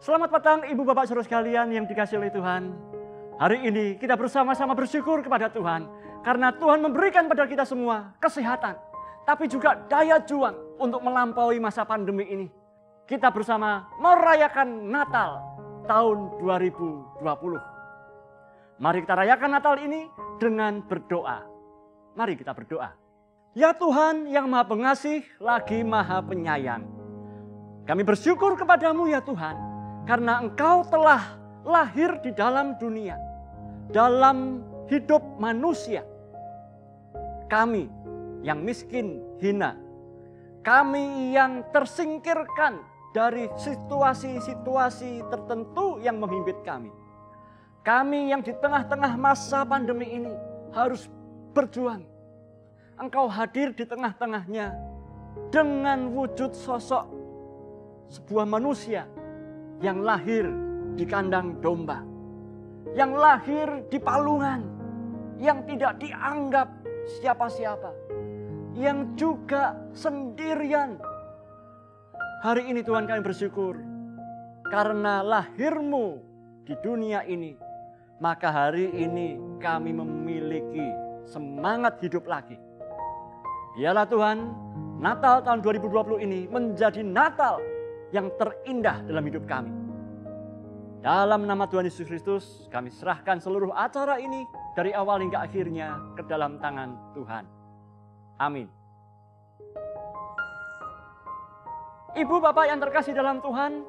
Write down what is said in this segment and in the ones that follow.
Selamat petang Ibu Bapak Saudara sekalian yang dikasihi oleh Tuhan. Hari ini kita bersama-sama bersyukur kepada Tuhan karena Tuhan memberikan pada kita semua kesehatan, tapi juga daya juang untuk melampaui masa pandemi ini. Kita bersama merayakan Natal tahun 2020. Mari kita rayakan Natal ini dengan berdoa. Mari kita berdoa. Ya Tuhan yang Maha Pengasih lagi Maha Penyayang, kami bersyukur kepadamu ya Tuhan, karena Engkau telah lahir di dalam dunia, dalam hidup manusia. Kami yang miskin, hina, kami yang tersingkirkan dari situasi-situasi tertentu yang menghimpit kami. Kami yang di tengah-tengah masa pandemi ini harus berjuang. Engkau hadir di tengah-tengahnya dengan wujud sosok sebuah manusia yang lahir di kandang domba, yang lahir di palungan, yang tidak dianggap siapa-siapa, yang juga sendirian. Hari ini Tuhan kami bersyukur karena lahirmu di dunia ini, maka hari ini kami memiliki semangat hidup lagi. Biarlah Tuhan, Natal tahun 2020 ini menjadi Natal yang terindah dalam hidup kami. Dalam nama Tuhan Yesus Kristus, kami serahkan seluruh acara ini dari awal hingga akhirnya ke dalam tangan Tuhan. Amin. Ibu Bapak yang terkasih dalam Tuhan,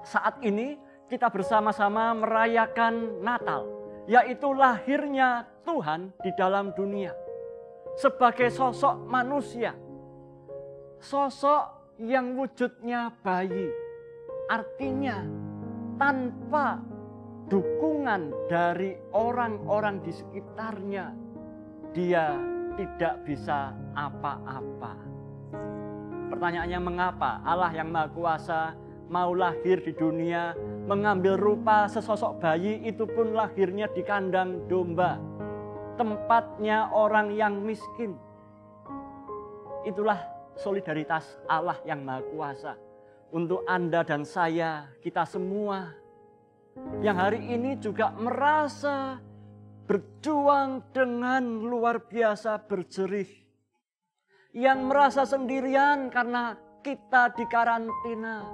saat ini kita bersama-sama merayakan Natal, yaitu lahirnya Tuhan di dalam dunia sebagai sosok manusia, sosok yang wujudnya bayi, artinya tanpa dukungan dari orang-orang di sekitarnya, dia tidak bisa apa-apa. Pertanyaannya, mengapa Allah yang Maha Kuasa mau lahir di dunia, mengambil rupa sesosok bayi, itu pun lahirnya di kandang domba, tempatnya orang yang miskin. Itulah solidaritas Allah yang Maha Kuasa untuk Anda dan saya, kita semua yang hari ini juga merasa berjuang dengan luar biasa berjerih, yang merasa sendirian karena kita dikarantina,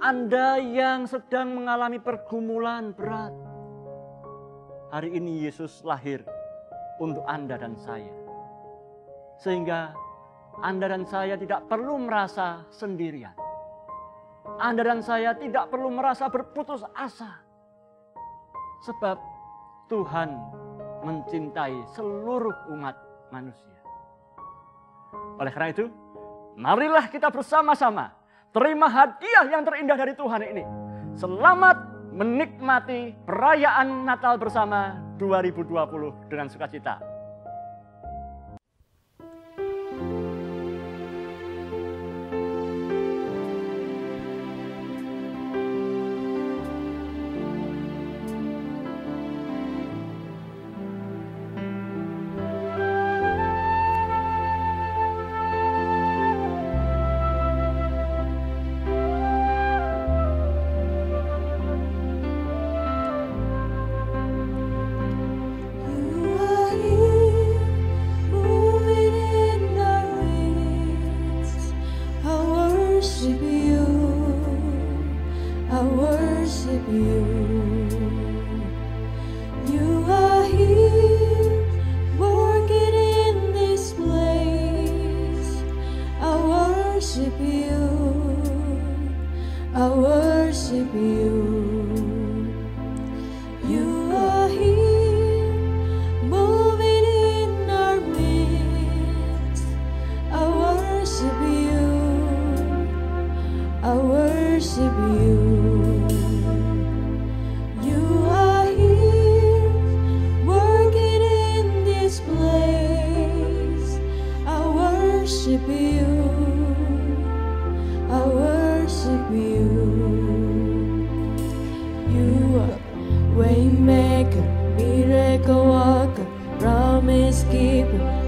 Anda yang sedang mengalami pergumulan berat. Hari ini Yesus lahir untuk Anda dan saya, sehingga Anda dan saya tidak perlu merasa sendirian. Anda dan saya tidak perlu merasa berputus asa, sebab Tuhan mencintai seluruh umat manusia. Oleh karena itu, marilah kita bersama-sama terima hadiah yang terindah dari Tuhan ini. Selamat menikmati perayaan Natal bersama 2020 dengan sukacita.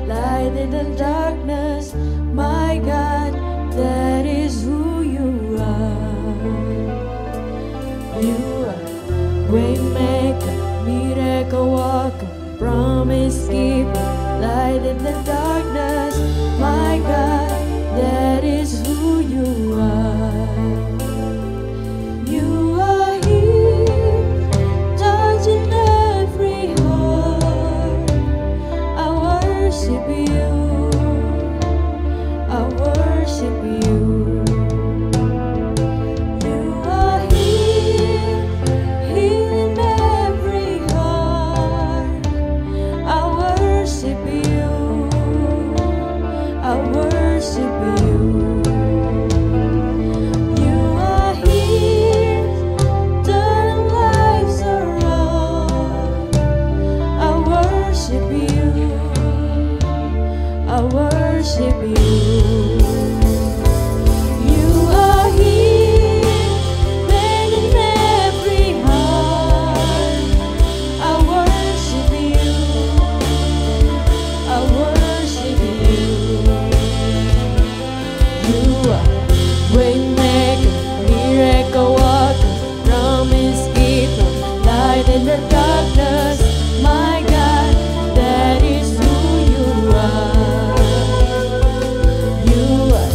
Light in the darkness, my God, that is who you are. Waymaker, miracle worker, promise keeper, light in the darkness. My God, that is who you are. You are here, touching every heart. I worship you. I worship you. You are here, healing every heart. I worship you. I worship you. You are here, turning lives around. I worship you. I worship you. You are here, mending every heart. I worship you. I worship you. You are waymaker, miracle worker, promise keeper, light in the darkness. My God, that is who you are. You are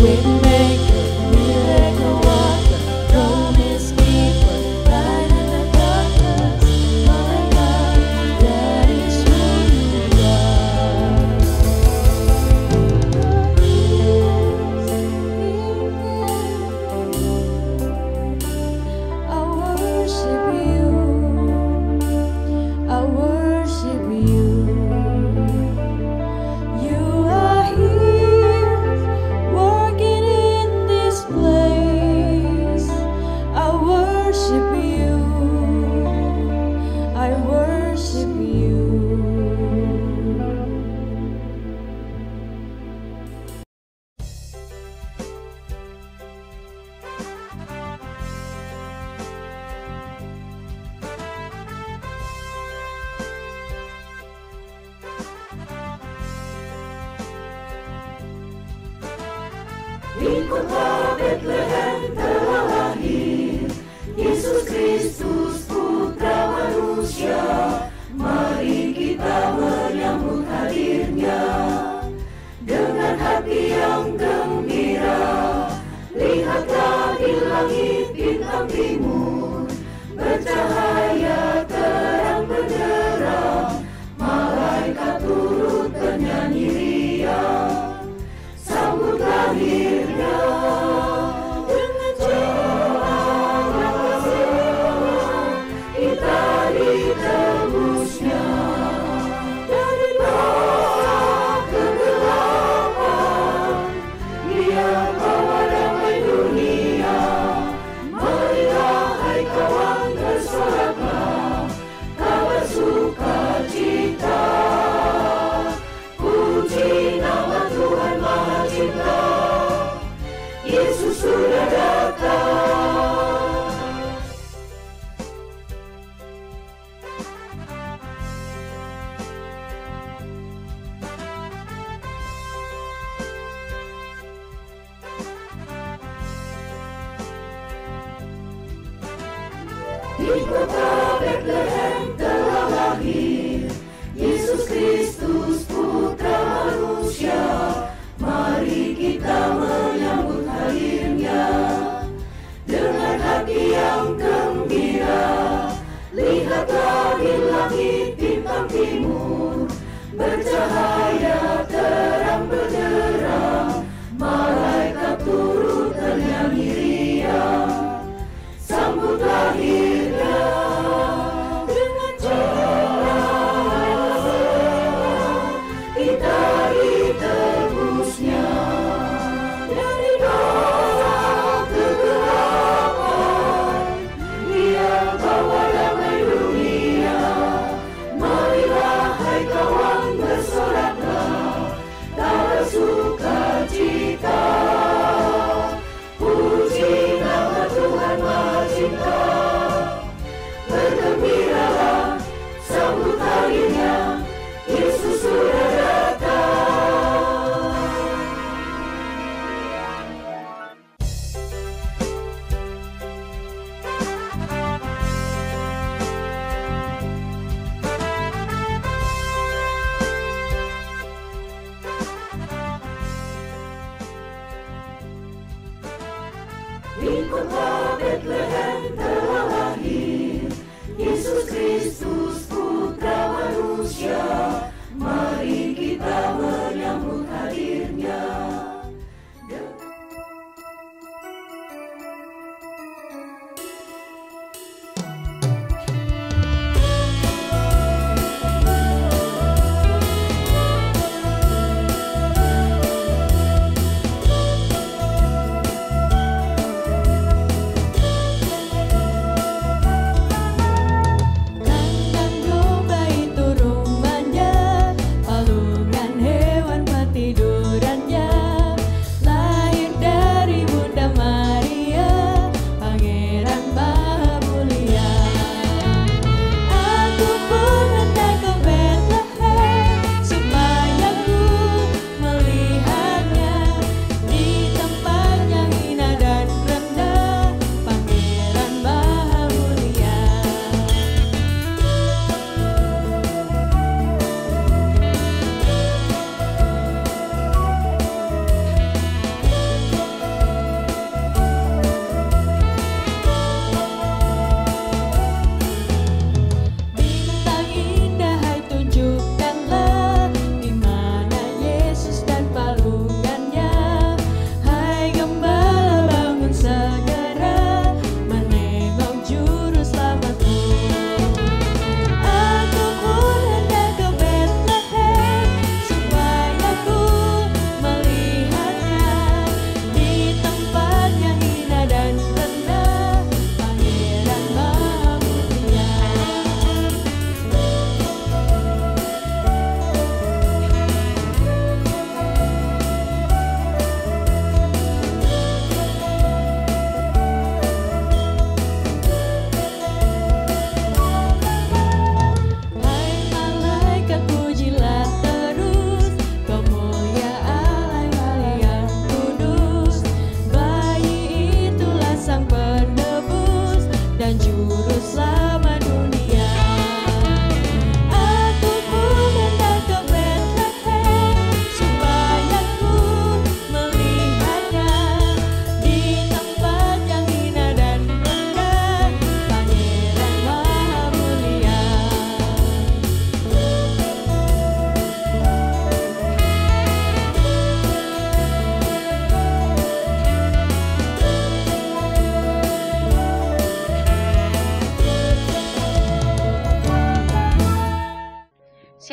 waymaker, miracle worker, promise keeper, light in the darkness. My God, that is who you are. I worship you. I worship you. You are here, working in this place. I worship you. I worship you. Di kota Bethlehem telah lahir Yesus Kristus Putra Manusia. Mari kita menyambut hadirnya dengan hati yang gembira. Lihatlah di langit bintang timur bercahaya terang benderang. Malaikat turut bernyanyi riang, sambut lahirnya dengan cerah dan kasih. Kita ditebusnya dari dosa kegelapan. Dia bawa damai dunia. Marilah hai kawan bersoraklah kabar sukacita. Puji nama Tuhan Maha Cinta, Yesus sudah datang. Di kota Bethlehem telah lahir Yesus Kristus Putra Manusia. Mari kita menyambut hadirnya dengan hati yang gembira. Lihatlah di langit bintang timur bercahaya terang benderang. Malaikat turut bernyanyi riang, sambut lahirnya dengan cerah dan kasih. Kita ditebusnya dari dosa kegelapan. Dia bawa damai dunia. Marilah hai kawan bersorak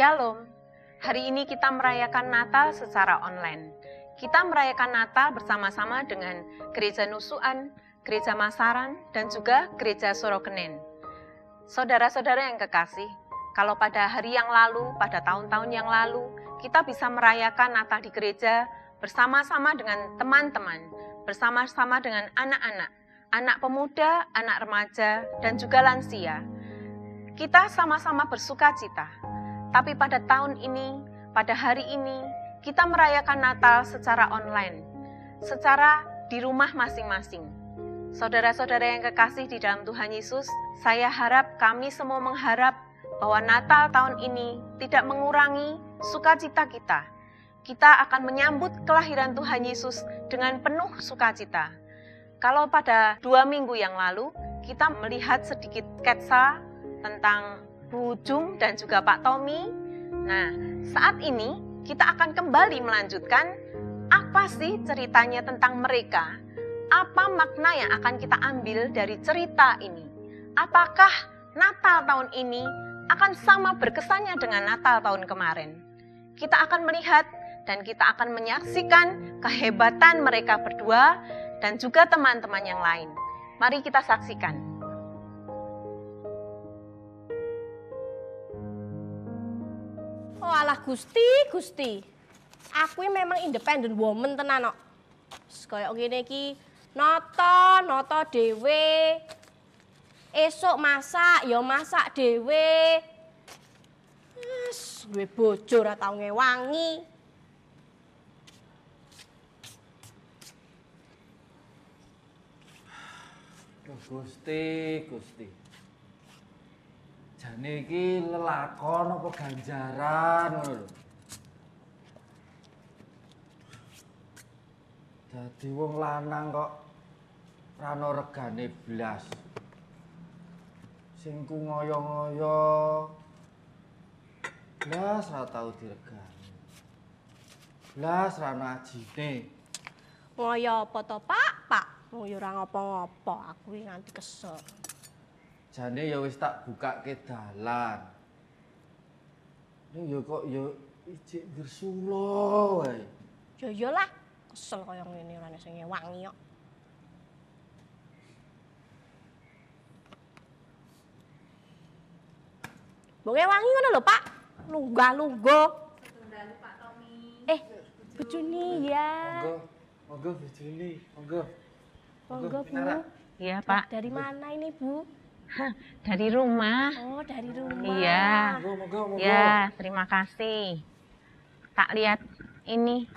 Shalom. Hari ini kita merayakan Natal secara online. Kita merayakan Natal bersama-sama dengan Gereja Nusuan, Gereja Masaran, dan juga Gereja Sorokenen. Saudara-saudara yang kekasih, kalau pada hari yang lalu, pada tahun-tahun yang lalu, kita bisa merayakan Natal di gereja bersama-sama dengan teman-teman, bersama-sama dengan anak-anak, anak pemuda, anak remaja, dan juga lansia. Kita sama-sama bersuka cita. Tapi pada tahun ini, pada hari ini, kita merayakan Natal secara online, secara di rumah masing-masing. Saudara-saudara yang kekasih di dalam Tuhan Yesus, saya harap kami semua mengharap bahwa Natal tahun ini tidak mengurangi sukacita kita. Kita akan menyambut kelahiran Tuhan Yesus dengan penuh sukacita. Kalau pada 2 minggu yang lalu, kita melihat sedikit sketsa tentang Bu Jung dan juga Pak Tommy. Nah, saat ini kita akan kembali melanjutkan apa sih ceritanya tentang mereka? Apa makna yang akan kita ambil dari cerita ini? Apakah Natal tahun ini akan sama berkesannya dengan Natal tahun kemarin? Kita akan melihat dan kita akan menyaksikan kehebatan mereka berdua dan juga teman-teman yang lain. Mari kita saksikan. Oh alah Gusti. Aku ini memang independent woman tenan kok. Kayak ngene iki noto dhewe. Esuk masak dhewe. Wes duwe bojo ora tau ngewangi. Gusti. Jane iki lelakon apa ganjaran lho. Dadi wong lanang kok ora ana regane blas. Sing ku ngoyo-ngoyo blas ora tau diregani. Blas ora ana ajine. Ngoyo apa to, Pak? Ngoyo ora ngopo-ngopo, aku iki nganti kesel. Jane ya wis tak bukake dalan. Ning ya kok ya ijik ngersula wae. Ya iyalah, kesel kaya ngene ora sing ngewangi kok. Mbok ngewangi ngono lho, Pak. Lunggah-lungguh. Pak Tommy. Bojone ya. Monggo bojone, monggo. Monggo, Bu. Iya, Pak. Dari mana ini, Bu? Dari rumah. Oh, dari rumah. Iya. Monggo. Ya, terima kasih. Tak lihat ini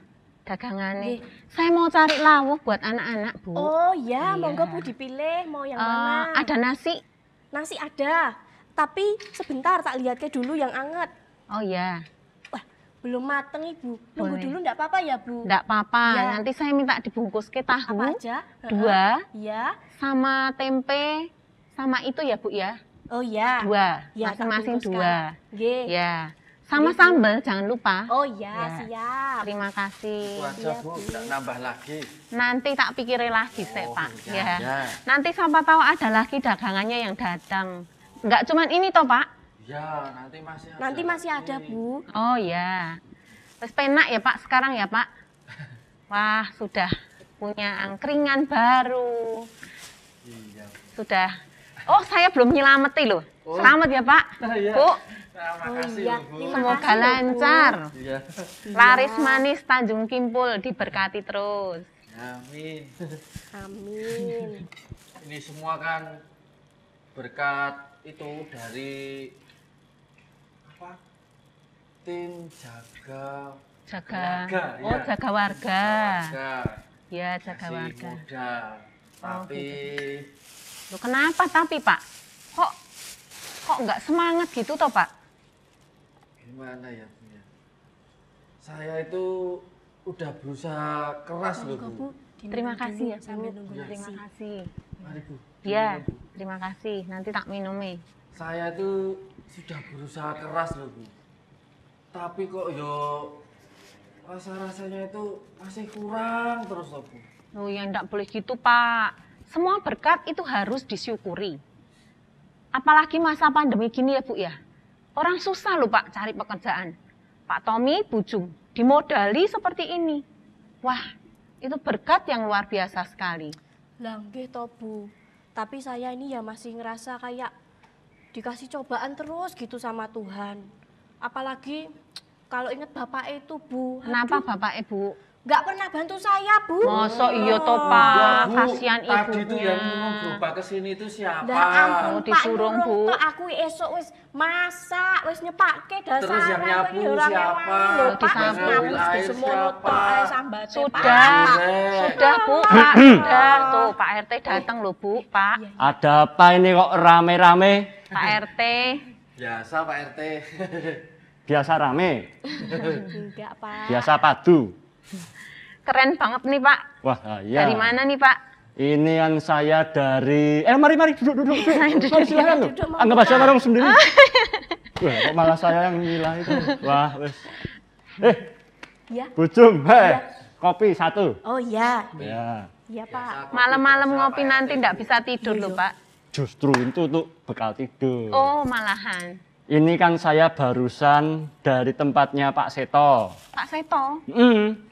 dagangannya. Saya mau cari lawuh buat anak-anak, Bu. Oh ya, Iya. monggo Bu dipilih mau yang mana? Ada nasi? Nasi ada, tapi sebentar tak lihatnya dulu yang anget. Oh ya, Wah, belum mateng Ibu. Nunggu Boleh. dulu enggak apa-apa ya Bu? enggak apa-apa. Ya. Nanti saya minta dibungkus ke tahu. Apa aja? 2 Iya. sama tempe sama itu ya, Bu ya. Oh ya. 2. Ya, tak Masing-masing bungkuskan. 2. Nggih. Ya. Sama Nggih, Bu. sambal jangan lupa. Oh ya, Ya. siap. Terima kasih. Wajar Iya, Bu, Bu. tak nambah lagi. Nanti tak pikirin lagi, Sek, Pak. ya. Nanti siapa tahu ada lagi dagangannya yang datang. Enggak cuman ini toh, Pak. Ya, nanti masih ada. Nanti masih lagi. ada Bu. Oh ya. Terus penak ya, Pak, sekarang ya, Pak. Wah, sudah punya angkringan baru. Iya. Sudah. Oh, saya belum nyelameti loh. Oh. Selamat ya, Pak. Iya. Bu, Terima Oh kasih iya, Bu. terima semoga kasih, Bu. lancar. Iya. Laris manis Tanjung Kimpul diberkati terus. Amin. Amin. Ini semua kan berkat itu dari apa? Tim jaga Jaga. Warga, Oh, ya. jaga warga. warga. Ya, jaga Masih warga. muda. Tapi Loh, kenapa tapi, Pak? Kok nggak semangat gitu toh, Pak? gimana ya Bu ya? Saya itu udah berusaha keras loh Monggo, Bu. Bu. Terima Diminum kasih dulu ya, sambil Bu. nunggu Terima nasi. kasih. Mari Bu. Ya, diminum, Bu. terima kasih. Nanti tak minumi. Saya itu sudah berusaha keras loh Bu. Tapi kok yo rasa-rasanya itu masih kurang terus loh Bu. Oh, ya enggak boleh gitu, Pak. Semua berkat itu harus disyukuri. Apalagi masa pandemi gini ya, Bu ya. Orang susah loh Pak cari pekerjaan. Pak Tommy bujung, dimodali seperti ini. Wah, itu berkat yang luar biasa sekali. Lah nggih toh Bu, tapi saya ini ya masih ngerasa kayak dikasih cobaan terus gitu sama Tuhan. Apalagi kalau inget bapak itu Bu. Kenapa Bapak Ibu? Nggak pernah bantu saya Bu. Masa iya toh Pak, kasihan Tadi itu yang ibunya. nyuruh gerobak ke sini itu siapa? Lah ampun Oh, Pak, disuruh, nyuruh Bu. tok aku esok wis masak, wis nyepake dasar. Terus yang nyapu siapa? Disapu. Nyapu Air semono siapa? tok ae sambate. Sudah, Pak. sudah Bu, Pak, sudah. Tuh Pak RT datang loh Bu, Pak. Ada apa ini kok rame-rame? Pak RT. Biasa Pak RT. Biasa rame, Enggak Pak. biasa padu. Keren banget nih Pak. Wah, iya. Dari mana nih Pak? Ini kan saya dari... mari duduk. Mari silakan loh. Duduk, mau Anggap aja buka. warung sendiri. Wah, kok malah saya yang milah itu. Wah, wes. Ya. Bujung, kopi satu. Oh iya. Ya, Iya Pak. Malam-malam ngopi nanti ndak bisa tidur loh Pak. justru itu untuk bekal tidur. Oh malahan. Ini kan saya barusan dari tempatnya Pak Seto. Pak Seto.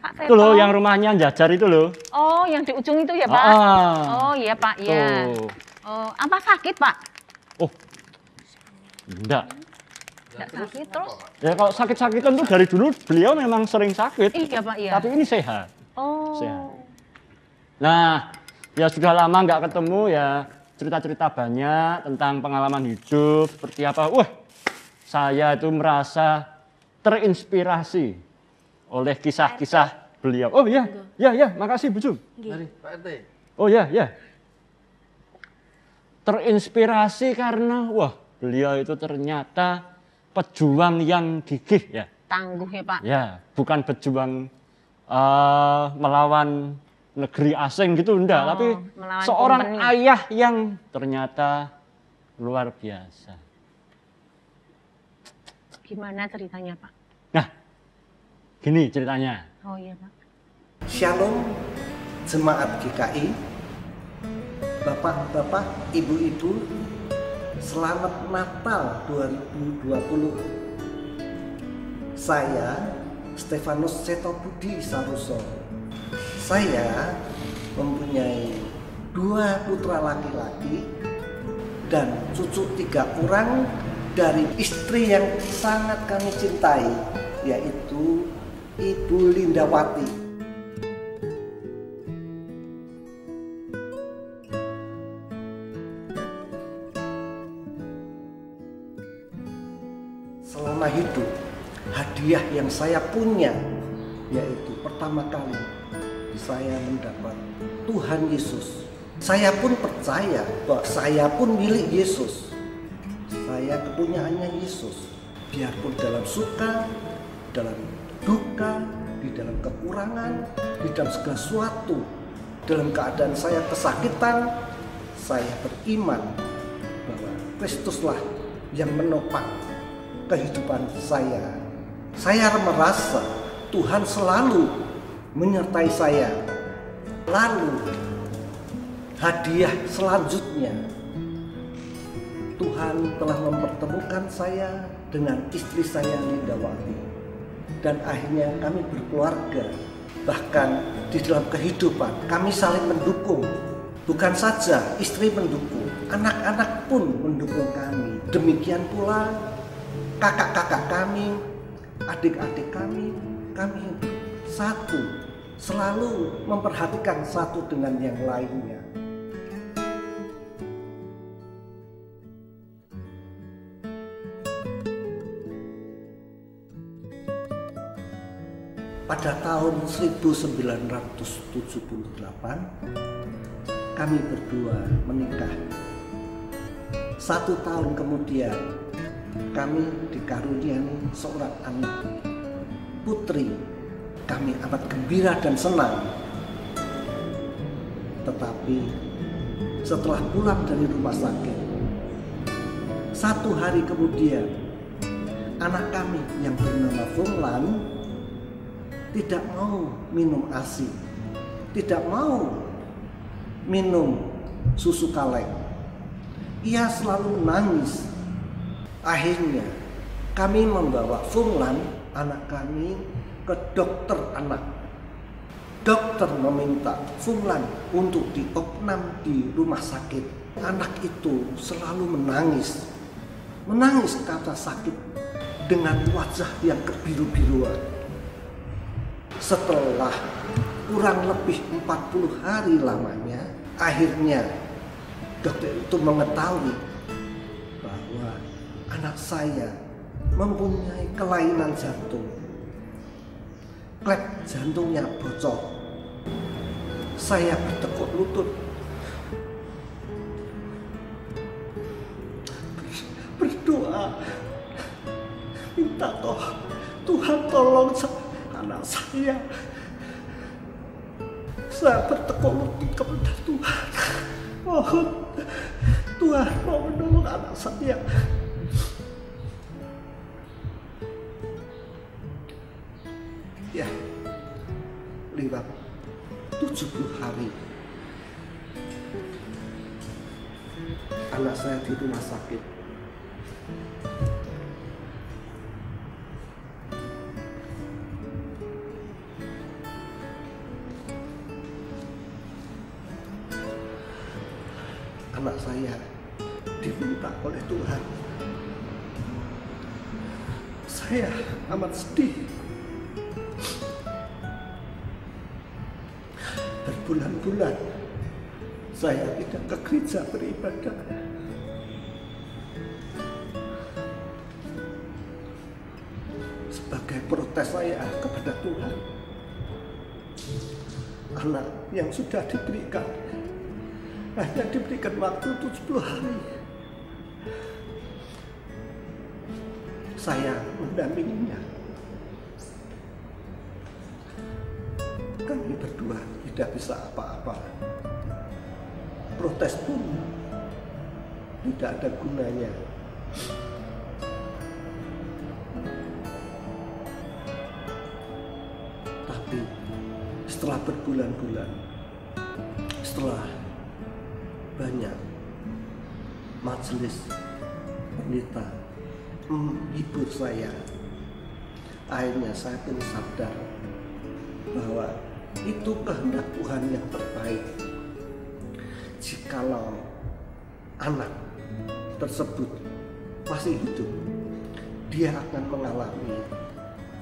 Pak Seto. Itu loh yang rumahnya jajar itu loh. Oh yang di ujung itu ya Pak? Ah. Oh iya Pak, iya. Tuh. Oh apa sakit Pak? Oh, enggak. Nggak sakit terus? Ya kalau sakit-sakitan tuh dari dulu beliau memang sering sakit. Iya Pak, iya. Tapi ini sehat. Oh. Sehat. Nah, ya sudah lama nggak ketemu ya, cerita-cerita banyak tentang pengalaman hidup seperti apa. Wah, saya itu merasa terinspirasi oleh kisah-kisah beliau. Oh iya, ya, makasih Bujung. Mari Pak RT. Oh ya. Terinspirasi karena wah, beliau itu ternyata pejuang yang gigih ya. Tangguh ya Pak. Ya, bukan pejuang melawan negeri asing gitu enggak, Oh, tapi melawan seorang company. ayah yang ternyata luar biasa. Gimana ceritanya Pak? Nah, gini ceritanya. Oh iya Pak. Shalom Jemaat GKI, Bapak-bapak, Ibu-ibu, selamat Natal 2020. Saya Stefanus Setobudi Saroso. Saya mempunyai 2 putra laki-laki dan cucu 3 orang dari istri yang sangat kami cintai, yaitu Ibu Lindawati. Selama hidup, hadiah yang saya punya yaitu pertama kali saya mendapat Tuhan Yesus. Saya pun percaya bahwa saya pun milik Yesus. Saya kepunyaannya Yesus. Biarpun dalam suka, dalam duka, di dalam kekurangan, di dalam segala sesuatu, dalam keadaan saya kesakitan, saya beriman bahwa Kristuslah yang menopang kehidupan saya. Saya merasa Tuhan selalu menyertai saya. Lalu hadiah selanjutnya, Tuhan telah mempertemukan saya dengan istri saya Lindawati, dan akhirnya kami berkeluarga. Bahkan di dalam kehidupan kami saling mendukung. Bukan saja istri mendukung, anak-anak pun mendukung kami. Demikian pula kakak-kakak kami, adik-adik kami satu, selalu memperhatikan satu dengan yang lainnya. Pada tahun 1978, kami berdua menikah. 1 tahun kemudian, kami dikaruniai seorang anak putri. Kami amat gembira dan senang. Tetapi setelah pulang dari rumah sakit, 1 hari kemudian, anak kami yang bernama Funglan tidak mau minum ASI, tidak mau minum susu kaleng. Ia selalu menangis. Akhirnya kami membawa Funglan, anak kami, ke dokter anak. Dokter meminta Funglan untuk diopnam di rumah sakit. Anak itu selalu menangis karena sakit dengan wajah yang kebiru-biruan. Setelah kurang lebih 40 hari lamanya, akhirnya dokter itu mengetahui bahwa anak saya mempunyai kelainan jantung. Klep jantungnya bocor. Saya bertekuk lutut berdoa, minta Tuhan tolong anak saya. Saya bertekuk lutut kepada Tuhan, mohon Tuhan mau menolong anak saya. Ya, lewat 70 hari anak saya di rumah sakit. Anak saya diminta oleh Tuhan. Saya amat sedih. Berbulan-bulan saya tidak ke gereja beribadah. Sebagai protes saya kepada Tuhan, anak yang sudah diberikan hanya diberikan waktu 70 hari. Saya mendampinginya. Kami berdua tidak bisa apa-apa. Protes pun tidak ada gunanya. Tapi setelah berbulan-bulan, setelah banyak majelis pendeta menghibur saya, akhirnya saya pun sadar bahwa itu kehendak Tuhan yang terbaik. Jikalau anak tersebut masih hidup, dia akan mengalami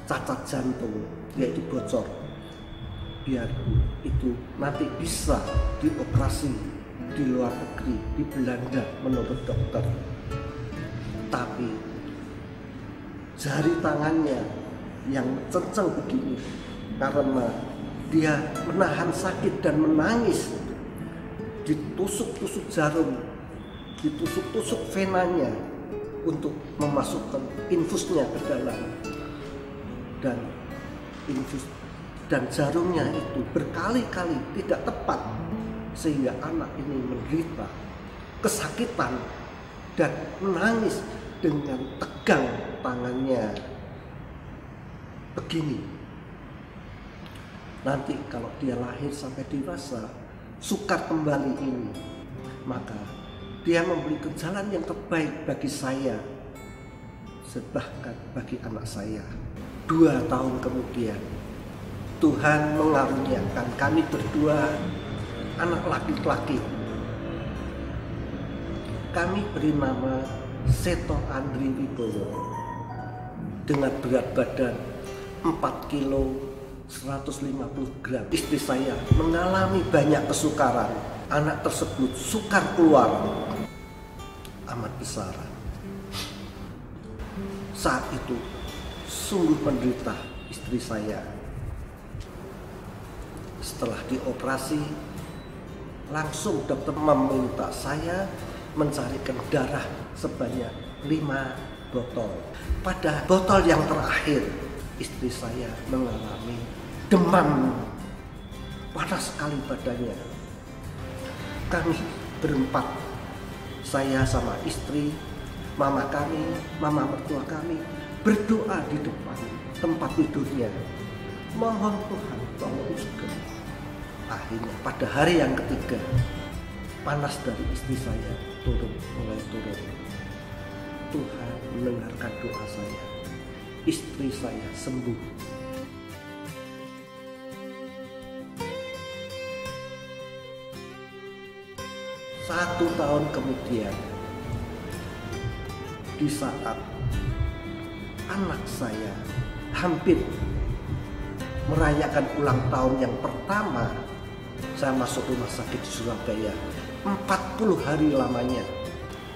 cacat jantung, yaitu bocor. Biarpun itu nanti bisa dioperasi di luar negeri, di Belanda menurut dokter. Tapi jari tangannya yang cenceng begini karena dia menahan sakit dan menangis, ditusuk-tusuk jarum, ditusuk-tusuk venanya untuk memasukkan infusnya ke dalam, dan jarumnya itu berkali-kali tidak tepat sehingga anak ini menderita kesakitan dan menangis dengan tegang tangannya begini. Nanti kalau dia lahir sampai dewasa, sukar kembali ini, maka dia memberikan jalan yang terbaik bagi saya, bahkan bagi anak saya. 2 tahun kemudian, Tuhan mengaruniakan kami berdua anak laki-laki. Kami beri nama Seto Andri Wibowo dengan berat badan 4 kilo 150 gram. Istri saya mengalami banyak kesukaran. Anak tersebut sukar keluar, amat besar. Saat itu sungguh menderita istri saya. Setelah dioperasi, langsung dokter meminta saya mencarikan darah sebanyak 5 botol. Pada botol yang terakhir, istri saya mengalami demam, panas sekali badannya. Kami berempat, saya sama istri, mama kami, mama mertua kami, berdoa di depan tempat tidurnya. Mohon Tuhan tolong juga. Akhirnya pada hari yang ketiga, panas dari istri saya mulai turun. Tuhan mendengarkan doa saya. Istri saya sembuh. Satu tahun kemudian, di saat anak saya hampir merayakan ulang tahun yang pertama, saya masuk rumah sakit di Surabaya 40 hari lamanya.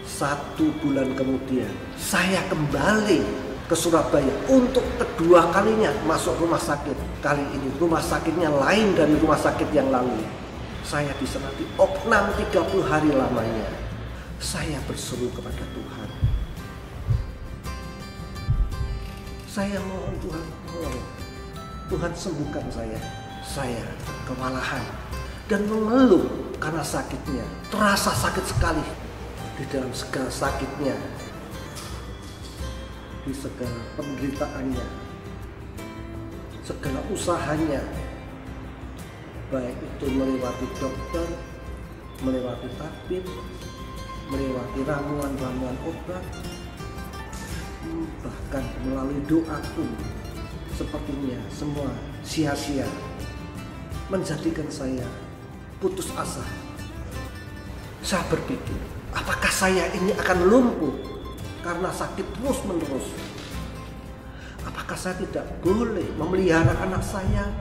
1 bulan kemudian saya kembali ke Surabaya untuk kedua kalinya masuk rumah sakit. Kali ini rumah sakitnya lain dari rumah sakit yang lalu. Saya bisa nanti opnam 30 hari lamanya. Saya berseru kepada Tuhan. Saya mohon Tuhan, tolong. Tuhan sembuhkan saya. Saya kewalahan dan mengeluh karena sakitnya. Terasa sakit sekali di dalam segala sakitnya, di segala penderitaannya, segala usahanya, baik itu melewati dokter, melewati tabib, melewati ramuan-ramuan obat, bahkan melalui doa pun sepertinya semua sia-sia, menjadikan saya putus asa. Saya berpikir, apakah saya ini akan lumpuh karena sakit terus-menerus? Apakah saya tidak boleh memelihara anak saya,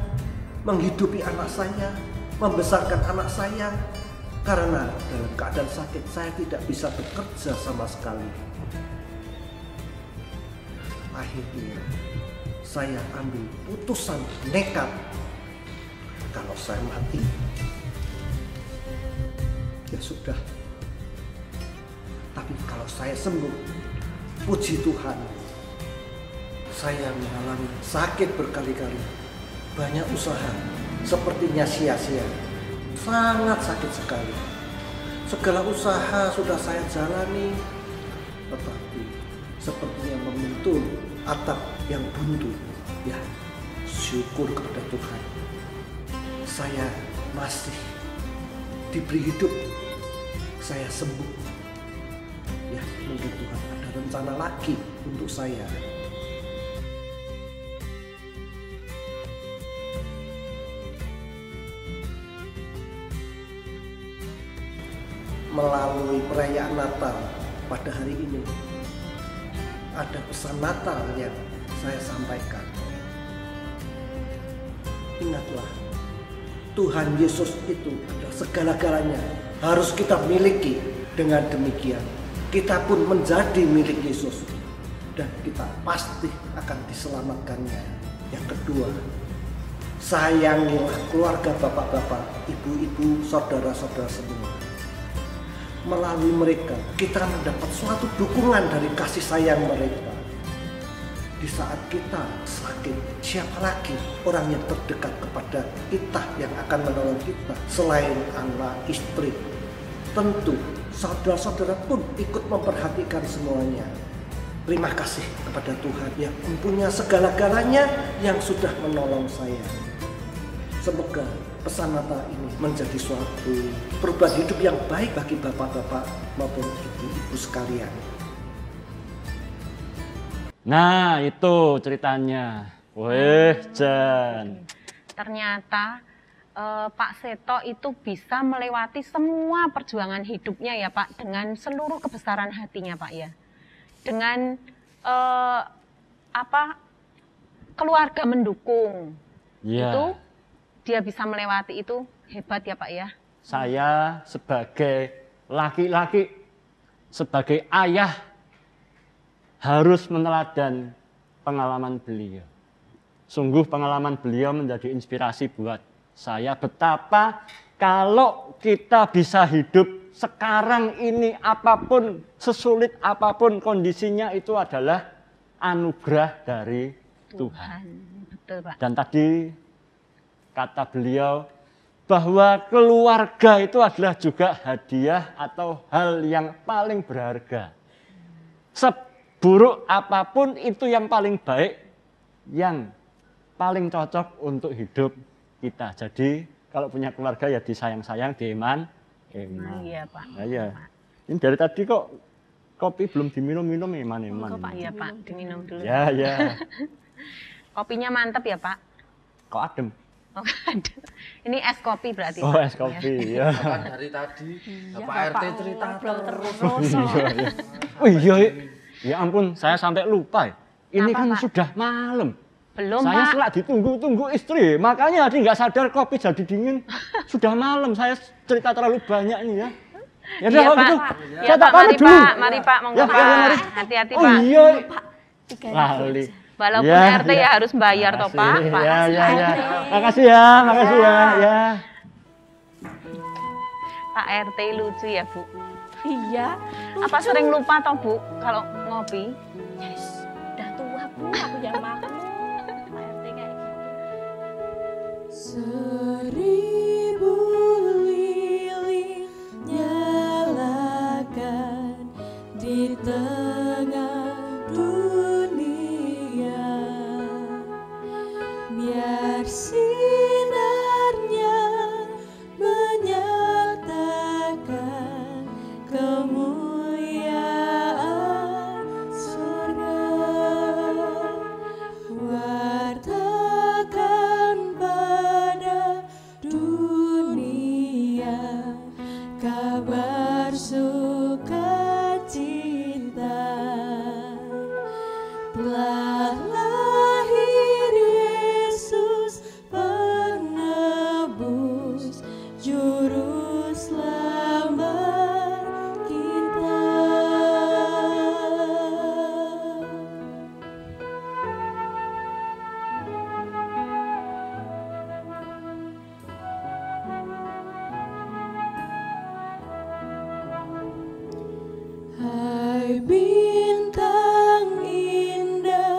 menghidupi anak saya, membesarkan anak saya? Karena dalam keadaan sakit saya tidak bisa bekerja sama sekali. Akhirnya saya ambil putusan nekat, kalau saya mati ya sudah. Tapi kalau saya sembuh, puji Tuhan, saya mengalami sakit berkali-kali, banyak usaha sepertinya sia-sia, sangat sakit sekali. Segala usaha sudah saya jalani, tetapi sepertinya membentur atap yang buntu. Ya, syukur kepada Tuhan, saya masih diberi hidup, saya sembuh. Ya, mungkin Tuhan ada rencana lagi untuk saya. Melalui perayaan Natal pada hari ini, ada pesan Natal yang saya sampaikan. Ingatlah, Tuhan Yesus itu adalah segala-galanya, harus kita miliki. Dengan demikian kita pun menjadi milik Yesus dan kita pasti akan diselamatkannya. Yang kedua, sayangilah keluarga bapak-bapak, ibu-ibu, saudara-saudara semua. Melalui mereka kita mendapat suatu dukungan dari kasih sayang mereka. Di saat kita sakit, siapa lagi orang yang terdekat kepada kita yang akan menolong kita selain anak, istri? Tentu saudara-saudara pun ikut memperhatikan semuanya. Terima kasih kepada Tuhan yang mempunyai segala-galanya yang sudah menolong saya. Semoga pesan Natal ini menjadi suatu perubahan hidup yang baik bagi bapak-bapak maupun ibu-ibu sekalian. Nah, itu ceritanya. Weh, Jan. Ternyata Pak Seto itu bisa melewati semua perjuangan hidupnya ya Pak, dengan seluruh kebesaran hatinya Pak ya. Dengan keluarga mendukung. Ya. Itu dia bisa melewati itu, hebat ya Pak ya. Saya sebagai laki-laki, sebagai ayah harus meneladan pengalaman beliau. Sungguh pengalaman beliau menjadi inspirasi buat saya, betapa kalau kita bisa hidup sekarang ini, apapun, sesulit apapun kondisinya, itu adalah anugerah dari Tuhan. Betul Pak. Dan tadi kata beliau bahwa keluarga itu adalah juga hadiah atau hal yang paling berharga. Seburuk apapun itu yang paling baik, yang paling cocok untuk hidup kita. Jadi kalau punya keluarga ya disayang-sayang, dieman. Iya Pak. Nah, ya. Ini dari tadi kok kopi belum diminum-minum eman-eman. Monggo, Pak. Iya Pak, diminum dulu. Ya, ya. Kopinya mantep ya Pak. Kok adem? Oh, ada. Ini es kopi berarti. Oh, Pak. es kopi, ya. Kan dari tadi Bapak RT cerita terus. Iya, iya. Oh iya, ya ampun, saya sampai lupa. Ini Kenapa, kan Pak? sudah malam. Belum Saya Pak. setelah ditunggu-tunggu istri, makanya tadi nggak sadar kopi jadi dingin. Sudah malam, saya cerita terlalu banyak ini ya. Ya udah Iya, kalau Pak. gitu, Ya, saya tak Pak, pamit mari dulu. Pak, mari Pak, monggo Ya, Pak. ya, mari. Hati-hati Oh Pak. iya, Tiga lali. Walaupun Ya, RT ya. ya harus bayar toh Pak. Makasih, Pak. Ya, ya, ya. Makasih ya, makasih ya. Ya. Pak RT lucu ya Bu. Iya. Apa sering lupa toh Bu kalau ngopi? Yes, udah tua Bu, aku yang maklum. Pak RT kayak gitu. Seribu lilin nyalakan di tengah dunia, biar sinarnya menyatakan kemuliaan surga. Wartakan pada dunia kabar sukacita, telah lahir Yesus penebus juru selamat kita. Hai bintang indah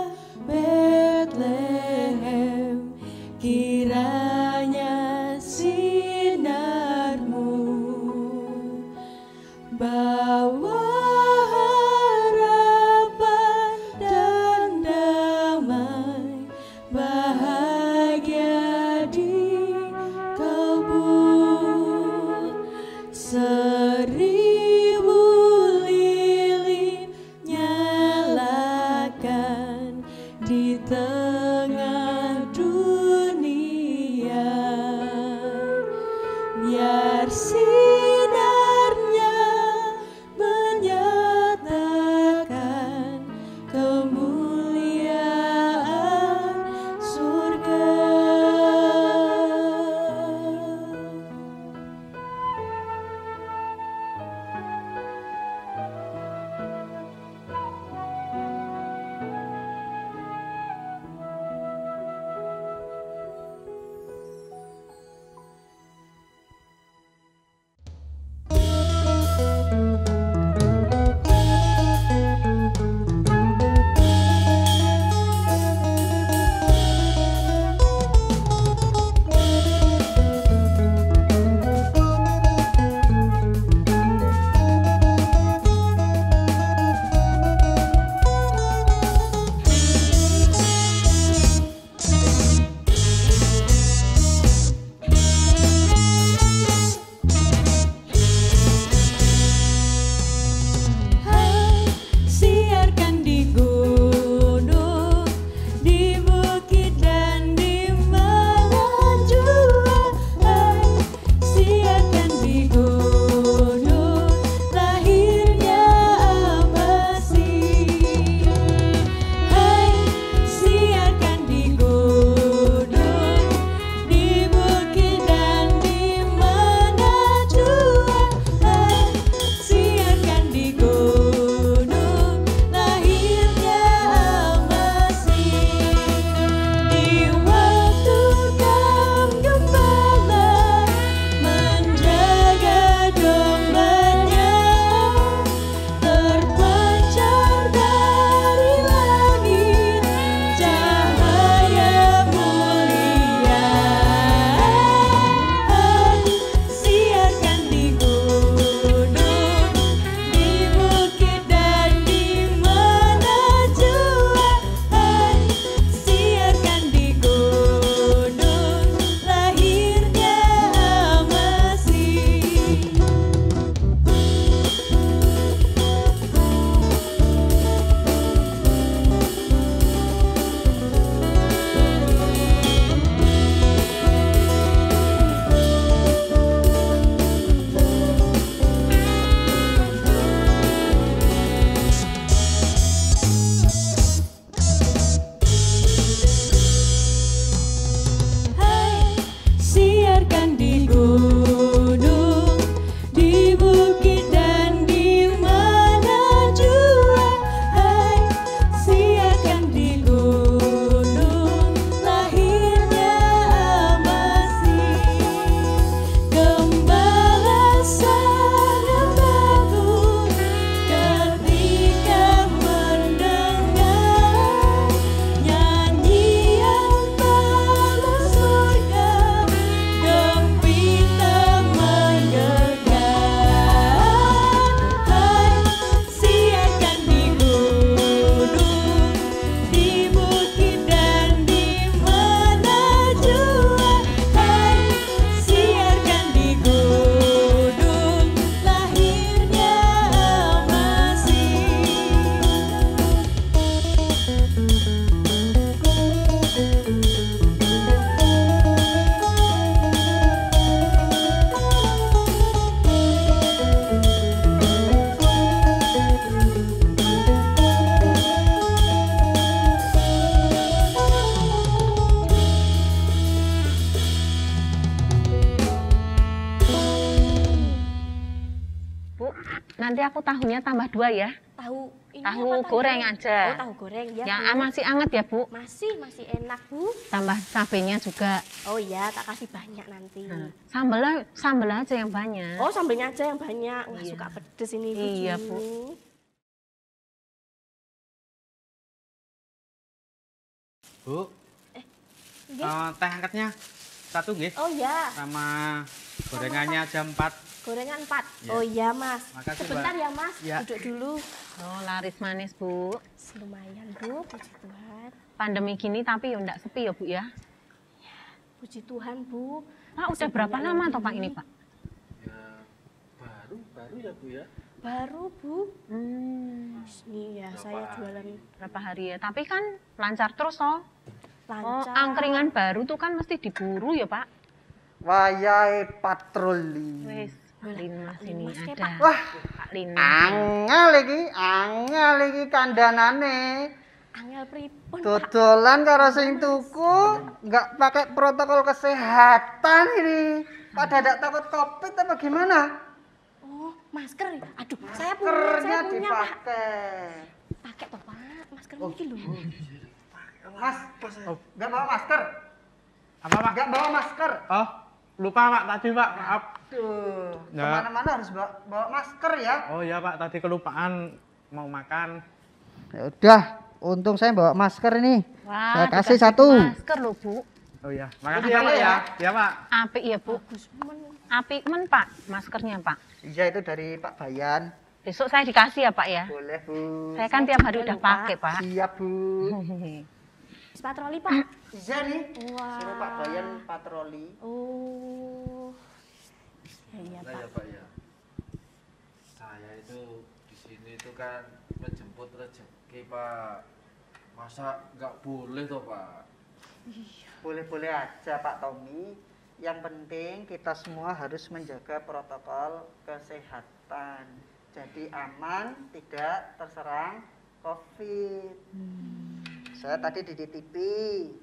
aku tahunya tambah 2 ya. Tahu ini Tahu apa, goreng aja. Oh, tahu goreng ya. Yang Bu. masih anget ya, Bu. Masih enak, Bu. Tambah cabenya juga. Oh iya, tak kasih banyak nanti. Sambel aja yang banyak. Oh, sambelnya aja yang banyak. Wah, Iya. suka pedes ini, Bu. Iya, Juni. Bu. Bu, Nggih. teh hangatnya 1 nggih. Oh iya, Sama gorengannya jam 4. gorengan 4. Iya. Oh iya, Mas. Makasih, Sebentar Mbak. ya, Mas. Iya. Duduk dulu. Oh, laris manis, Bu. Lumayan, Bu. Puji Tuhan. Pandemi gini tapi ya enggak sepi ya, Bu ya. Puji Tuhan, Bu. Pak, udah berapa lama toh Pak ini, Pak? Ya baru ya Bu ya. Baru, Bu. Nih ya, Berapa saya hari? jualan Berapa hari ya? Tapi kan lancar terus toh. Oh, lancar. angkringan baru tuh kan mesti diburu ya, Pak. Wayahe patroli. Wes, Pak Linmas ini Linmas kayak, ada. Pak. Wah, Pak Linmas. angel iki kandhanane. Angel pripun, Pak? Dodolan karo sing tuku nggak pakai protokol kesehatan ini. Pada tidak takut Covid apa gimana? Oh, masker. Aduh, saya Maskernya punya, Pak. dipakai. Pakai toh, Pak. Masker ini loh. Mas, nggak bawa masker? Apa, Pak? Nggak bawa masker? Oh, lupa Pak tadi, Pak. Maaf. Tuh, Ya. kemana-mana harus bawa masker ya. Oh iya, Pak, tadi kelupaan mau makan. Ya udah, untung saya bawa masker ini. Wah, Saya kasih dikasih 1. Masker loh, Bu. Oh iya, makasih ya, Pak ya. Ya, Pak. Apik ya, Bu. Apik men, Pak, maskernya, Pak. Iya, itu dari Pak Bayan. Besok saya dikasih ya, Pak ya. Boleh, Bu. Saya kan tiap hari juga udah lupa. pakai, Pak. Siap, Bu. Patroli, Pak. Iya nih. Wah. Suruh Pak Bayan patroli. Oh. Ya, iya, Nah Pak. ya Pak ya. Saya itu di sini itu kan menjemput rezeki Pak. Masa nggak boleh toh Pak? Boleh-boleh aja Pak Tommy. Yang penting kita semua harus menjaga protokol kesehatan. Jadi aman, tidak terserang COVID. Saya tadi dititipi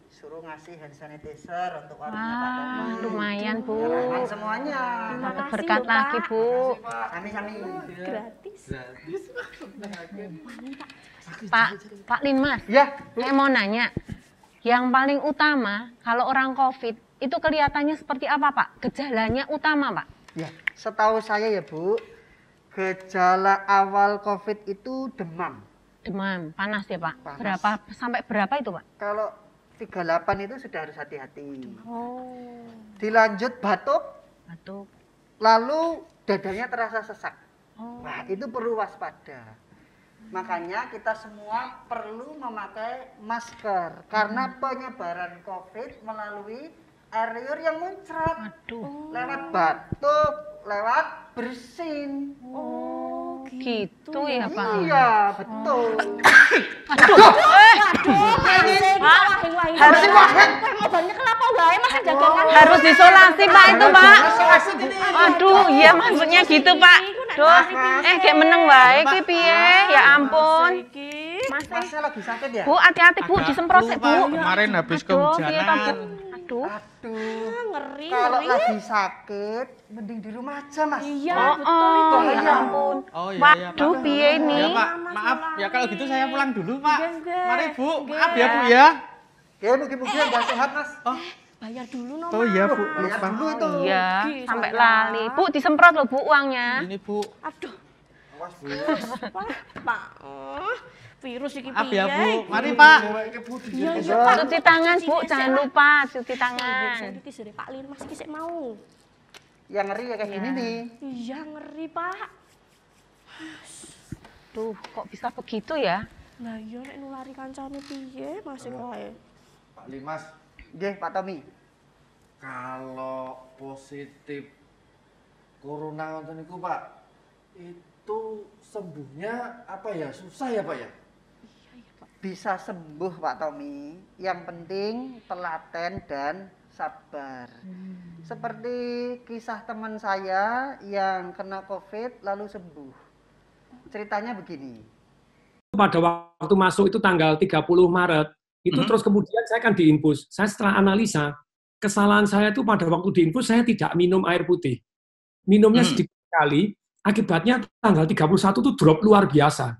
suruh ngasih hand sanitizer untuk warungnya Pak Tommy. Wah, lumayan, Bu. Aman semuanya. Terima Dapat kasih berkat loh, lagi, Pak. Bu. Kami-kami. Gratis. Gratis. Pak Linmas, Ya, saya mau nanya. Yang paling utama kalau orang COVID itu kelihatannya seperti apa, Pak? Gejalanya utama, Pak? ya. Setahu saya ya Bu, gejala awal COVID itu demam. Demam, panas ya, Pak? Panas. Berapa sampai berapa itu, Pak? Kalau 38 itu sudah harus hati-hati. Oh. Dilanjut batuk, Batuk. lalu dadanya terasa sesak. Oh. Wah, itu perlu waspada. Makanya kita semua perlu memakai masker karena penyebaran COVID melalui air liur yang muncrat Aduh. lewat batuk, lewat bersin. Oh, Gitu ya, Pak? Iya, betul. Aduh. Harus ngobalnya kenapa wae Mas jagongan? Harus disolasi, Pak, itu, Pak. Aduh, iya maksudnya gitu, Pak. Duh, kayak meneng wae iki piye? Ya ampun. Mas, Masnya lagi sakit ya? Bu, hati-hati, Bu, Agak disemprot sih, lupa, Bu. kemarin habis Aduh, piye toh, Bu? kehujanan. Aduh. Aduh, Ngeri, kalau ngeri. lagi sakit, mending di rumah aja, Mas. Iya, Oh, betul itu. ya ampun. Oh iya, iya, Waduh, Pak. piye ini? Ya, Pak. Maaf, ya kalau gitu saya pulang dulu, Pak. Enggak. Mari, Bu. Enggak. Maaf ya, Bu ya. Ya, mugi-mugi udah sehat, Mas. Oh, Bayar dulu no, oh iya, Bu. Bayar Lupa. dulu itu. Iya, Rugi sampai saya. lali. Bu, disemprot loh, Bu, uangnya. Ini, Bu. Aduh, Awas Bu. Pak. Virus iki Maaf piye? ya, Bu. Mari, Pak. Iya, iya, Pak. Cuci tangan, Bu, jangan lupa cuci tangan. Iki sih Pak Lin Mas iki sik mau. Yang ngeri ya kayak gini nih. Iya, ngeri, Pak. Duh, kok bisa begitu ya? Lah iya nek nulari kancane piye masih kae. Pak Limas, Nggih, Pak Tommy. kalau positif corona ngoten niku Pak, itu sembuhnya apa ya? Susah ya Pak ya? Bisa sembuh, Pak Tommy. Yang penting telaten dan sabar. Seperti kisah teman saya yang kena COVID lalu sembuh. Ceritanya begini. Pada waktu masuk itu tanggal 30 Maret, itu terus kemudian saya kan diinfus. Saya setelah analisa, kesalahan saya itu pada waktu diinfus saya tidak minum air putih. Minumnya sedikit sekali, Akibatnya tanggal 31 itu drop luar biasa.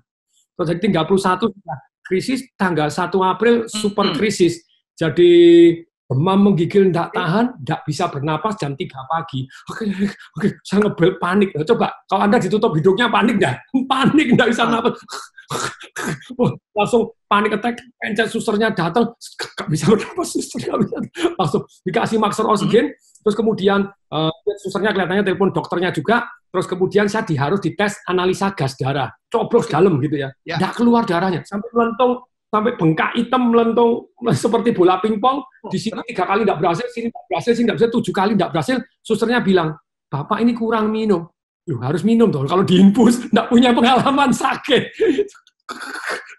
Terus jadi 31 krisis, tanggal 1 April super krisis. Jadi demam menggigil, tidak tahan, tidak bisa bernapas jam 3 pagi. Oke, saya ngebel panik. Coba, kalau Anda ditutup hidungnya panik nggak? Panik, nggak bisa napas. Langsung panik attack, pencet susternya datang, nggak bisa bernapas, susternya bisa. Langsung dikasih masker oksigen, terus kemudian susternya kelihatannya telepon dokternya juga, terus kemudian saya harus dites analisa gas darah, coblos dalam gitu ya, nggak keluar darahnya, sampai melentung, sampai bengkak hitam melentung seperti bola pingpong. Di sini 3 kali tidak berhasil, sini tidak berhasil, sini tidak berhasil, 7 kali tidak berhasil. Susternya bilang, Bapak ini kurang minum. Loh, harus minum dong. Kalau diinfus, tidak punya pengalaman sakit.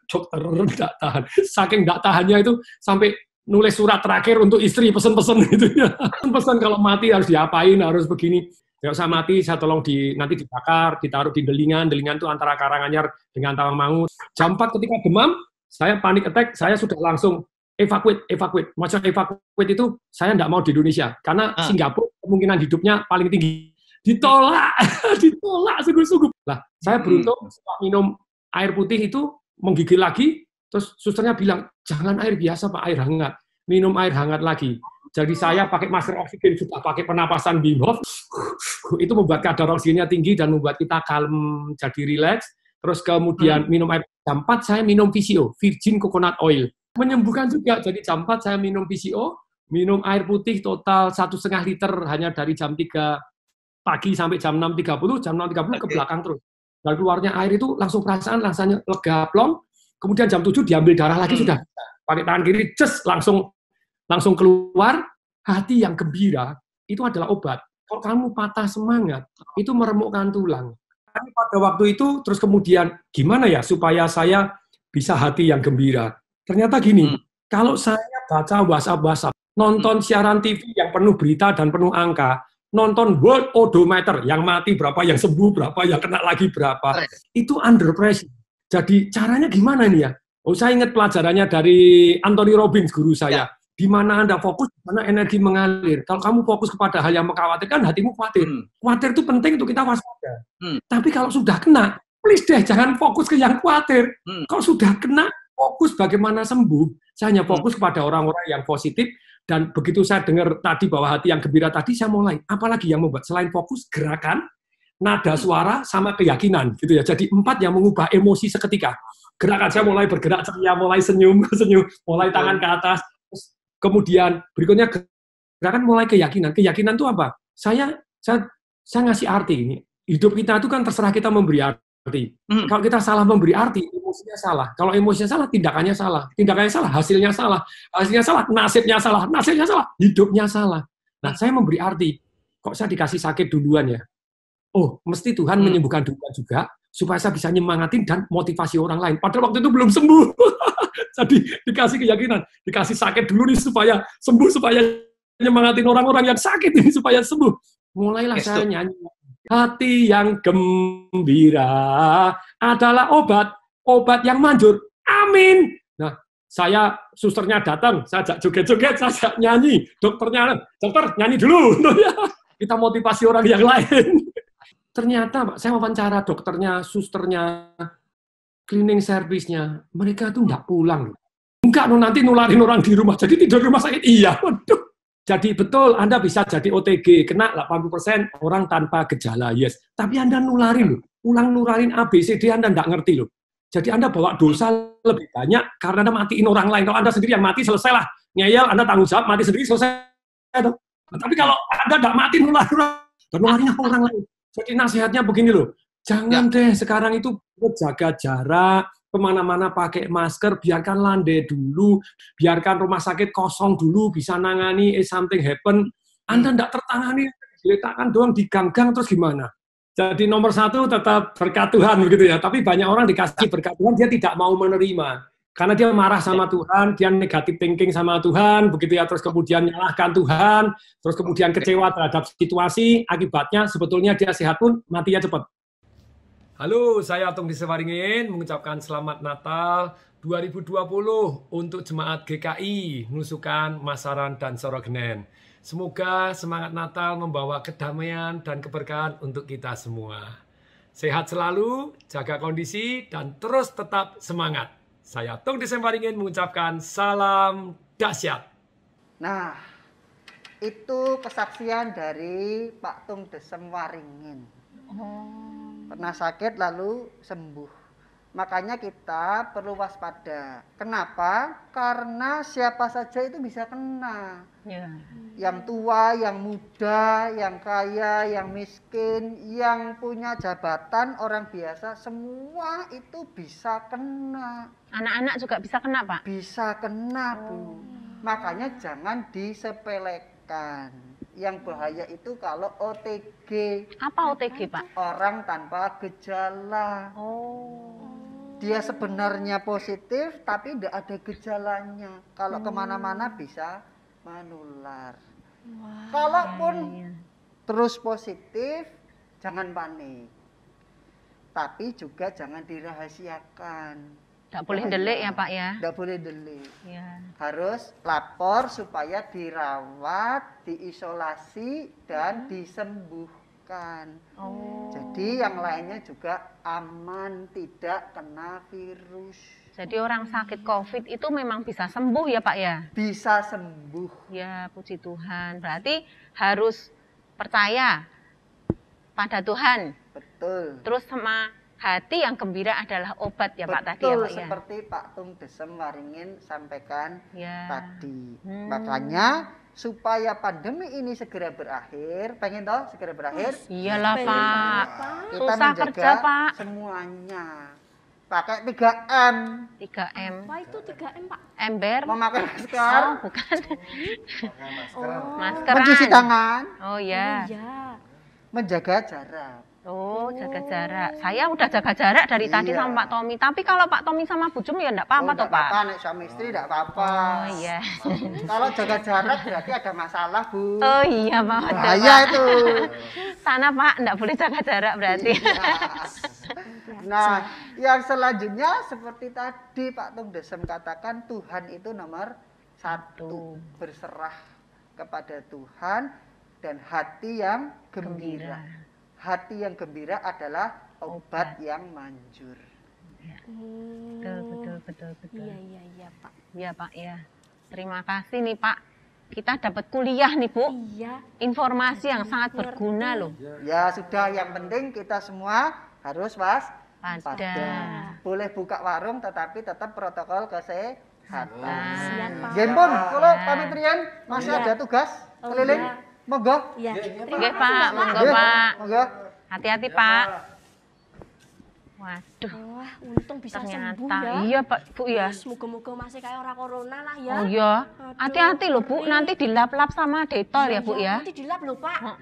Dokter tidak tahan. Saking tidak tahannya itu sampai nulis surat terakhir untuk istri, pesen-pesen gitu ya. Pesan kalau mati harus diapain, harus begini. Kalau saya mati, saya tolong nanti dibakar, ditaruh di Delingan. Delingan itu antara Karanganyar dengan Tawangmangu. Jam 4 ketika demam, saya panik attack, saya sudah langsung evakuate. Maksud evakuate itu, saya tidak mau di Indonesia. Karena Singapura kemungkinan hidupnya paling tinggi. Ditolak sungguh-sungguh. Lah, saya beruntung setelah minum air putih itu menggigil lagi, terus susternya bilang, jangan air biasa Pak, air hangat. Minum air hangat lagi. Jadi saya pakai masker oksigen, sudah pakai penapasan Wim Hof. Itu membuat kadar oksigennya tinggi dan membuat kita kalem, jadi rileks. Terus kemudian minum air. Jam 4 saya minum VCO, Virgin Coconut Oil. Menyembuhkan juga. Jadi jam 4 saya minum VCO, minum air putih total 1,5 liter hanya dari jam 3 pagi sampai jam 6.30, jam 6.30 ke belakang terus. Dan keluarnya air itu langsung perasaan rasanya lega plong. Kemudian jam 7 diambil darah lagi sudah bisa. Pakai tangan kiri, langsung keluar. Hati yang gembira itu adalah obat. Kalau kamu patah semangat, itu meremukkan tulang. Tapi pada waktu itu, terus kemudian, gimana ya supaya saya bisa hati yang gembira? Ternyata gini, kalau saya baca WhatsApp, nonton siaran TV yang penuh berita dan penuh angka, nonton World Odometer, yang mati berapa, yang sembuh berapa, yang kena lagi berapa, itu under pressure. Jadi caranya gimana nih ya? Oh, saya ingat pelajarannya dari Anthony Robbins, guru saya. Di mana Anda fokus, di mana energi mengalir. Kalau kamu fokus kepada hal yang mengkhawatirkan, hatimu khawatir. Khawatir itu penting untuk kita waspada. Tapi kalau sudah kena, please deh, jangan fokus ke yang khawatir. Kalau sudah kena, fokus bagaimana sembuh. Saya hanya fokus kepada orang-orang yang positif. Dan begitu saya dengar tadi bahwa hati yang gembira tadi, saya mulai. Apalagi yang membuat selain fokus, gerakan, nada suara, sama keyakinan. Gitu ya. Jadi 4 yang mengubah emosi seketika. Gerakan saya mulai bergerak, ceria, mulai senyum, mulai tangan ke atas. Kemudian berikutnya gerakan mulai keyakinan. Keyakinan itu apa? Saya ngasih arti ini. Hidup kita itu kan terserah kita memberi arti. Kalau kita salah memberi arti, emosinya salah. Kalau emosinya salah, tindakannya salah. Tindakannya salah, hasilnya salah. Hasilnya salah, nasibnya salah. Nasibnya salah, hidupnya salah. Nah, saya memberi arti. Kok saya dikasih sakit duluan ya? Oh, mesti Tuhan menyembuhkan duluan juga, supaya saya bisa nyemangatin dan motivasi orang lain. Padahal waktu itu belum sembuh. Jadi dikasih keyakinan, dikasih sakit dulu nih supaya sembuh, supaya nyemangatin orang-orang yang sakit ini supaya sembuh. Mulailah saya nyanyi. Hati yang gembira adalah obat yang manjur. Amin. Nah, susternya datang, saya ajak joget-joget, saya ajak nyanyi. Dokter nyanyi dulu. Kita motivasi orang yang lain. Ternyata, Pak, saya wawancara dokternya, susternya, cleaning service-nya, mereka tuh nggak pulang. Enggak, nanti nularin orang di rumah. Jadi tidur di rumah sakit. Iya, waduh. Jadi betul, Anda bisa jadi OTG, kena 80% orang tanpa gejala, yes. Tapi Anda nularin loh. Nularin ABCD, Anda nggak ngerti loh. Jadi Anda bawa dosa lebih banyak karena Anda matiin orang lain. Kalau Anda sendiri yang mati, selesai lah. Ngeyel, Anda tanggung jawab, mati sendiri, selesai. Tapi kalau Anda nggak mati, nularin orang lain. Jadi nasihatnya begini loh. Jangan deh sekarang itu jaga jarak, kemana-mana pakai masker, biarkan landai dulu, biarkan rumah sakit kosong dulu, bisa nangani, something happen. Anda tidak tertangani, diletakkan doang di gang-gang, terus gimana? Jadi nomor 1 tetap berkat Tuhan, begitu ya. Tapi banyak orang dikasih berkat Tuhan, dia tidak mau menerima. Karena dia marah sama Tuhan, dia negatif thinking sama Tuhan, begitu ya. Terus kemudian menyalahkan Tuhan, terus kemudian kecewa terhadap situasi, akibatnya sebetulnya dia sehat pun matinya cepat. Halo, saya Atung Disewaringin mengucapkan selamat Natal 2020 untuk Jemaat GKI, Nusukan, Masaran, dan Sorogenen. Semoga semangat Natal membawa kedamaian dan keberkahan untuk kita semua. Sehat selalu, jaga kondisi, dan terus tetap semangat. Saya Tung Desem Waringin mengucapkan salam dahsyat. Nah, itu kesaksian dari Pak Tung Desem Waringin. Pernah sakit lalu sembuh. Makanya kita perlu waspada. Kenapa? Karena siapa saja itu bisa kena. Ya. Yang tua, yang muda, yang kaya, yang miskin, yang punya jabatan, orang biasa, semua itu bisa kena. Anak-anak juga bisa kena, Pak? Bisa kena, Bu. Makanya jangan disepelekan. Yang bahaya itu kalau OTG. Apa OTG, Pak? Orang tanpa gejala. Dia sebenarnya positif tapi tidak ada gejalanya. Kalau kemana-mana bisa menular. Kalaupun terus positif, jangan panik. Tapi juga jangan dirahasiakan. Tidak boleh delik ya, Pak ya? Tidak boleh delik. Ya. Harus lapor supaya dirawat, diisolasi, dan disembuhkan. Jadi yang lainnya juga aman, tidak kena virus. Jadi orang sakit COVID itu memang bisa sembuh ya, Pak ya? Bisa sembuh. Ya, puji Tuhan. Berarti harus percaya pada Tuhan. Betul. Terus sama hati yang gembira adalah obat ya, Pak, tadi ya, Pak ya? Seperti Pak Tung Desem Waringin sampaikan tadi. Hmm. Makanya supaya pandemi ini segera berakhir, pengen toh segera berakhir? Iyalah, Pak. Kita Susah menjaga kerja, Pak. semuanya. Pakai 3M. 3M. Apa itu 3M, Pak? Ember. Memakai masker. Oh, bukan. Maskeran. Mencuci tangan. Oh ya. Menjaga jarak. Oh, jaga jarak. Saya udah jaga jarak dari tadi sama Pak Tommy. Tapi kalau Pak Tommy sama Bu Jum ya enggak apa-apa toh, Pak? Apa, nek suami istri enggak apa-apa. Oh iya. Kalau jaga jarak berarti ada masalah, Bu. Oh iya, Pak. Bahaya itu. Sana, Pak, enggak boleh jaga jarak berarti. Nah, yang selanjutnya seperti tadi Pak Tung Desem katakan, Tuhan itu nomor 1. Berserah kepada Tuhan dan hati yang gembira. Hati yang gembira adalah obat yang manjur. Betul. Iya, Pak. Iya, Pak, ya. Terima kasih nih, Pak. Kita dapat kuliah nih, Bu. Iya. Informasi yang sangat berguna loh. Ya, sudah, yang penting kita semua harus waspada. Boleh buka warung tetapi tetap protokol kesehatan. Gempon, kalau pamit Rian masih ada tugas keliling. Monggo. Iya. Oke, Pak. Monggo, Pak. Monggo. Hati-hati, Pak. Waduh. Wah, untung bisa sembuh ya. Iya, Pak, Bu ya. Semoga-moga masih kayak orang corona lah ya. Oh iya. Hati-hati loh, Bu. Nanti dilap-lap sama Detol ya, Bu ya. Nanti dilap loh, Pak.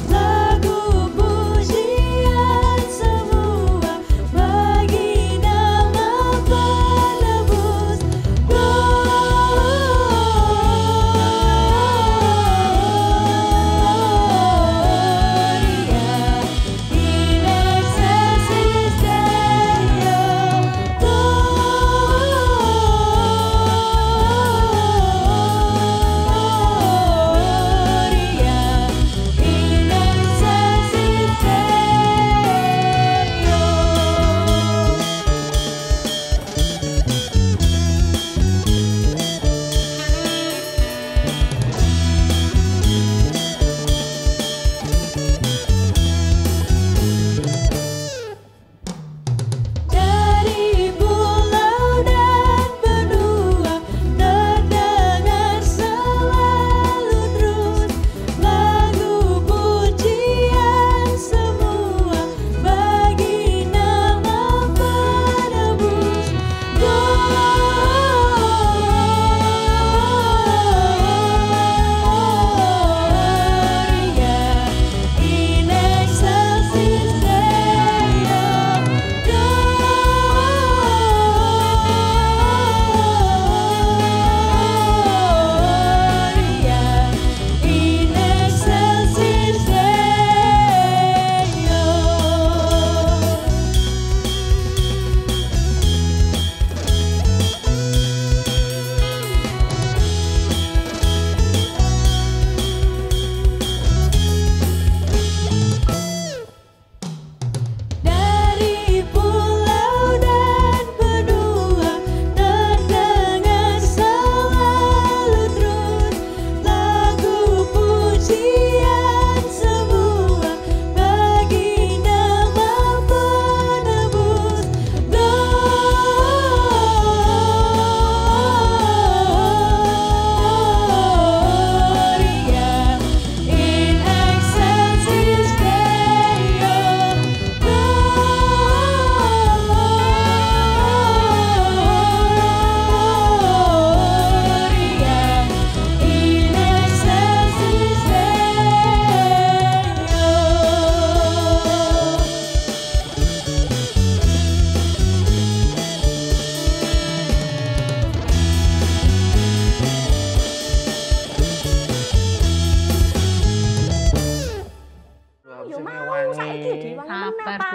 Lagu pujian semua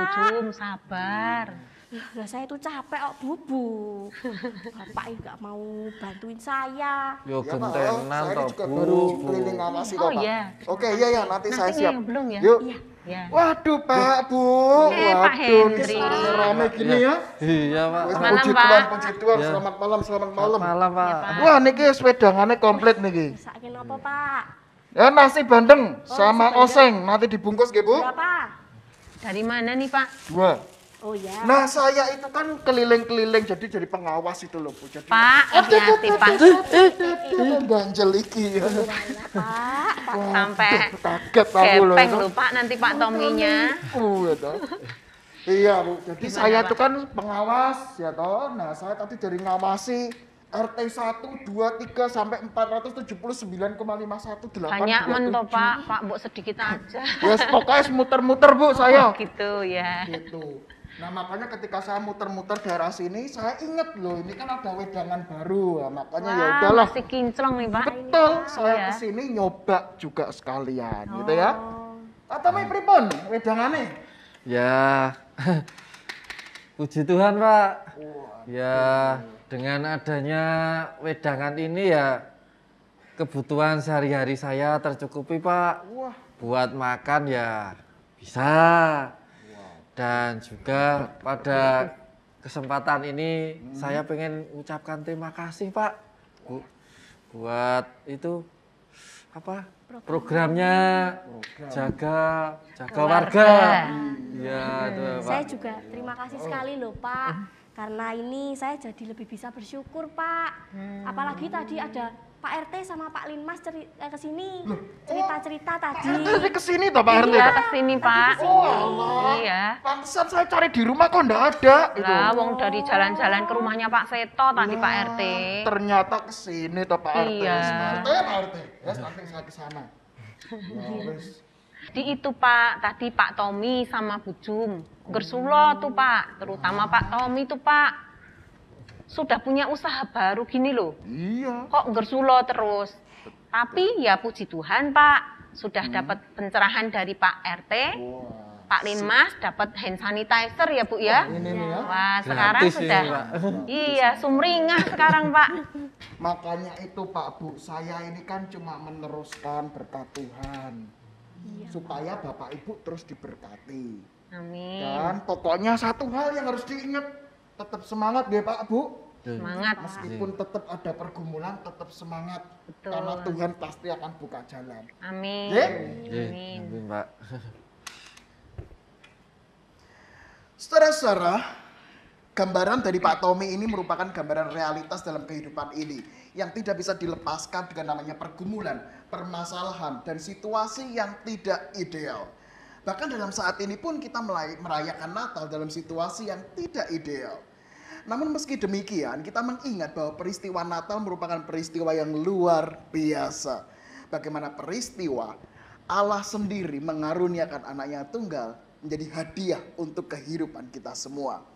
Bu Jum, sabar. Lah saya itu capek kok bubu. Bapak nggak mau bantuin saya. Yo Ya, Pak. gentenan Saya toh, juga Bu. baru keliling ngawasi Oh, kok, Pak. iya. Oke, iya nanti saya siap. yang belum ya? Yuk. Ya. Waduh, Pak, Bu. Pak Waduh, Hendri. kisahnya rame gini ya. Iya, Pak. Wes, Malam, puji Pak. Tuhan, puji Tuhan. Ya. Selamat malam, selamat malam. Malam, Pak. Wah, niki wedangane komplit niki. Saking apa Pak? Ya nasi bandeng sama oseng nanti dibungkus nggih, Bu. Berapa? Dari mana nih, Pak? 2. Oh ya. Nah, saya itu kan keliling-keliling jadi pengawas itu loh, Bu. Jadi Pak, hati-hati, Pak. ganjel iki ya. Pak. Sampai Kaget aku loh. gepeng lho, Pak, nanti Pak Tominya. Ya toh. Iya, Bu. Jadi Gimana, saya Pak? itu kan pengawas ya toh. Nah, saya tadi dari ngawasi RT 1, 2, 3 sampai 479,518. Banyak men toh, Pak. Pak, Mbok sedikit aja. Ya, pokoknya muter-muter, Bu, saya. Oh, gitu ya. Gitu. Nah, makanya ketika saya muter-muter daerah sini, saya inget loh, ini kan ada wedangan baru. Nah, makanya ya Wah, udahlah. masih kinclong nih, Pak. Betul, saya ya. kesini nyoba juga sekalian, gitu ya. Atau mai pripun wedangane? Ya, puji Tuhan, Pak. Ya, dengan adanya wedangan ini ya kebutuhan sehari-hari saya tercukupi, Pak. Wah. Buat makan ya bisa. Dan juga pada kesempatan ini saya pengen ucapkan terima kasih, Pak. Buat itu apa? Programnya jaga warga. Iya, itu, Pak. Saya juga terima kasih sekali loh Pak. Karena ini saya jadi lebih bisa bersyukur Pak. Apalagi tadi ada Pak RT sama Pak Linmas kesini cerita-cerita tadi. Tadi kesini toh Pak RT? Iya, kesini, Pak. Oh, Allah. Iya. Pantesan saya cari di rumah kok enggak ada. Gitu. Lah, wong dari jalan-jalan ke rumahnya Pak Seto tadi Pak RT. Ternyata kesini toh Pak RT. Iya. Pak RT. Ya, nanti saya ke sana. Ya, wes. Di itu Pak, tadi Pak Tommy sama Bu Jum. Gersulo tuh Pak, terutama Pak Tommy tuh Pak. Sudah punya usaha baru gini loh. Iya. Kok gersulo terus. Tapi ya puji Tuhan Pak, sudah dapat pencerahan dari Pak RT. Pak Linmas dapat hand sanitizer ya Bu ya. Ini nih ya. Wah, sekarang Gratis ini, sudah. Pak. Iya, sumringah sekarang Pak. Makanya itu Pak Bu, saya ini kan cuma meneruskan berkat Tuhan. Supaya Bapak Ibu terus diberkati. Amin. Dan pokoknya satu hal yang harus diingat, tetap semangat ya Pak Bu. Semangat. Meskipun tetap ada pergumulan, tetap semangat. Betul. Karena Tuhan pasti akan buka jalan. Amin. Ya? Amin. Amin, Pak. Saudara-saudara, gambaran dari Pak Tommy ini merupakan gambaran realitas dalam kehidupan ini yang tidak bisa dilepaskan dengan namanya pergumulan, permasalahan, dan situasi yang tidak ideal. Bahkan dalam saat ini pun kita merayakan Natal dalam situasi yang tidak ideal. Namun meski demikian, kita mengingat bahwa peristiwa Natal merupakan peristiwa yang luar biasa. Bagaimana peristiwa Allah sendiri mengaruniakan anaknya tunggal menjadi hadiah untuk kehidupan kita semua.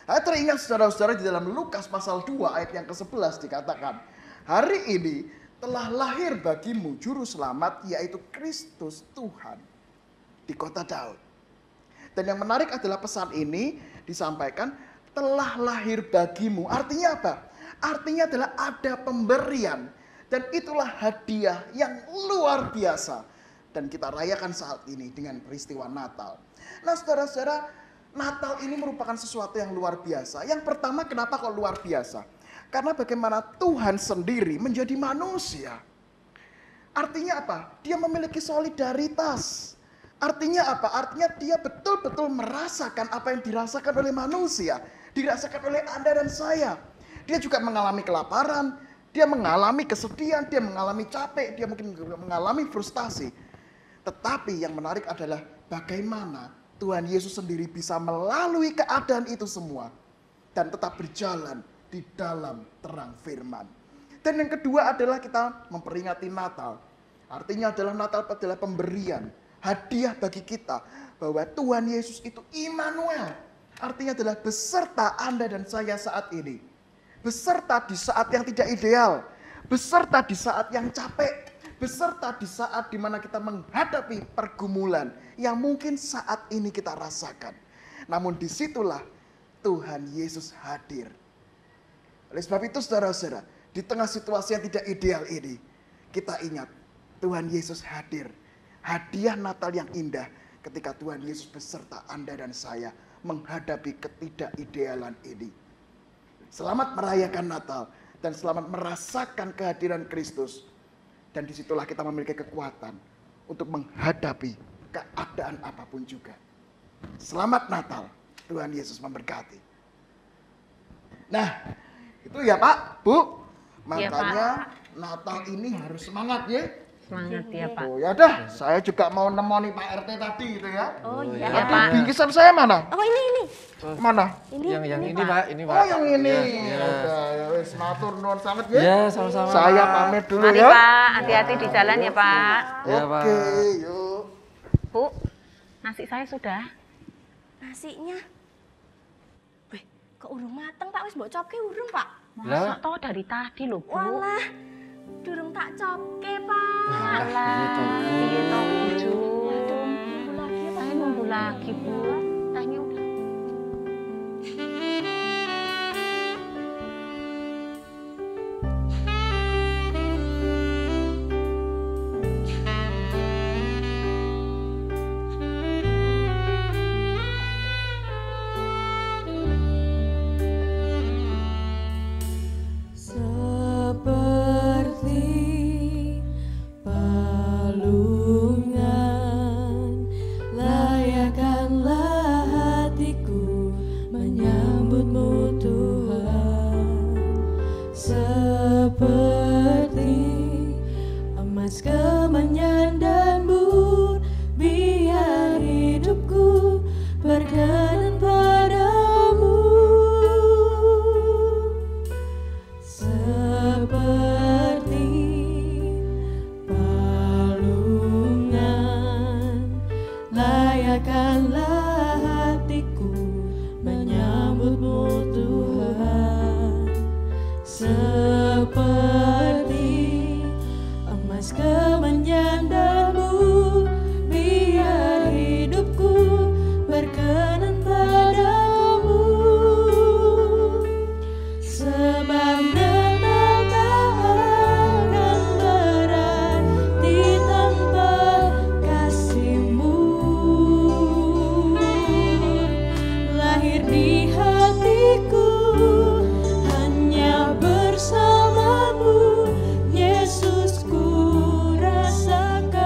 Saya teringat saudara-saudara di dalam Lukas pasal 2 ayat yang ke-11 dikatakan, hari ini telah lahir bagimu juru selamat yaitu Kristus Tuhan di kota Daud. Dan yang menarik adalah pesan ini disampaikan telah lahir bagimu. Artinya apa? Artinya adalah ada pemberian. Dan itulah hadiah yang luar biasa. Dan kita rayakan saat ini dengan peristiwa Natal. Nah saudara-saudara, Natal ini merupakan sesuatu yang luar biasa. Yang pertama, kenapa kok luar biasa? Karena bagaimana Tuhan sendiri menjadi manusia. Artinya apa? Dia memiliki solidaritas. Artinya apa? Artinya dia betul-betul merasakan apa yang dirasakan oleh manusia. Dirasakan oleh Anda dan saya. Dia juga mengalami kelaparan, dia mengalami kesedihan, dia mengalami capek, dia mungkin mengalami frustasi. Tetapi yang menarik adalah bagaimana Tuhan Yesus sendiri bisa melalui keadaan itu semua dan tetap berjalan di dalam terang firman. Dan yang kedua adalah kita memperingati Natal. Artinya adalah Natal adalah pemberian, hadiah bagi kita bahwa Tuhan Yesus itu Immanuel. Artinya adalah beserta Anda dan saya saat ini. Beserta di saat yang tidak ideal. Beserta di saat yang capek. Beserta di saat dimana kita menghadapi pergumulan yang mungkin saat ini kita rasakan. Namun disitulah Tuhan Yesus hadir. Oleh sebab itu saudara-saudara, di tengah situasi yang tidak ideal ini, kita ingat Tuhan Yesus hadir. Hadiah Natal yang indah ketika Tuhan Yesus beserta Anda dan saya menghadapi ketidakidealan ini. Selamat merayakan Natal dan selamat merasakan kehadiran Kristus. Dan disitulah kita memiliki kekuatan untuk menghadapi keadaan apapun juga. Selamat Natal, Tuhan Yesus memberkati. Nah, itu ya Pak, Bu. Makanya ya, Natal ini harus semangat ya. Semangat ya Pak. Oh ya dah, saya juga mau nemoni Pak RT tadi gitu ya. Oh iya Tadi Pak. bingkisan saya mana? Oh ini. Mana? Yang ini Pak, ini Pak. Oh yang ini. Ya. Udah, ya wis matur nuwun sangat ya. Ya, sama-sama. Saya pamit dulu Mari ya. Pak, hati-hati di jalan ya Pak. Ya, Pak. Oke, yuk. Bu, nasi saya sudah. Nasinya. Weh, kok urung mateng Pak? Wis mbok copke urung Pak? Masa toh dari tadi loh Bu. Walah, durung tak copke Pak. Walah, piye toh Bu? Nunggu lagi ya Pak. Saya nunggu lagi Bu. Tehnya udah. Seperti palungan, layakkanlah hatiku menyambutmu Tuhan. Seperti emas kemenyan dan mur, biar hidupku berkenan padamu. Seperti palungan, layakkanlah hatiku menyambutmu Tuhan. Seperti emas kemenyan dan mur, biar hidupku berkenan padamu. Sebab Natal tak akan berarti tanpa kasih-Mu. Lahir di hatiku hanya bersama-Mu, Yesus, ku rasakan.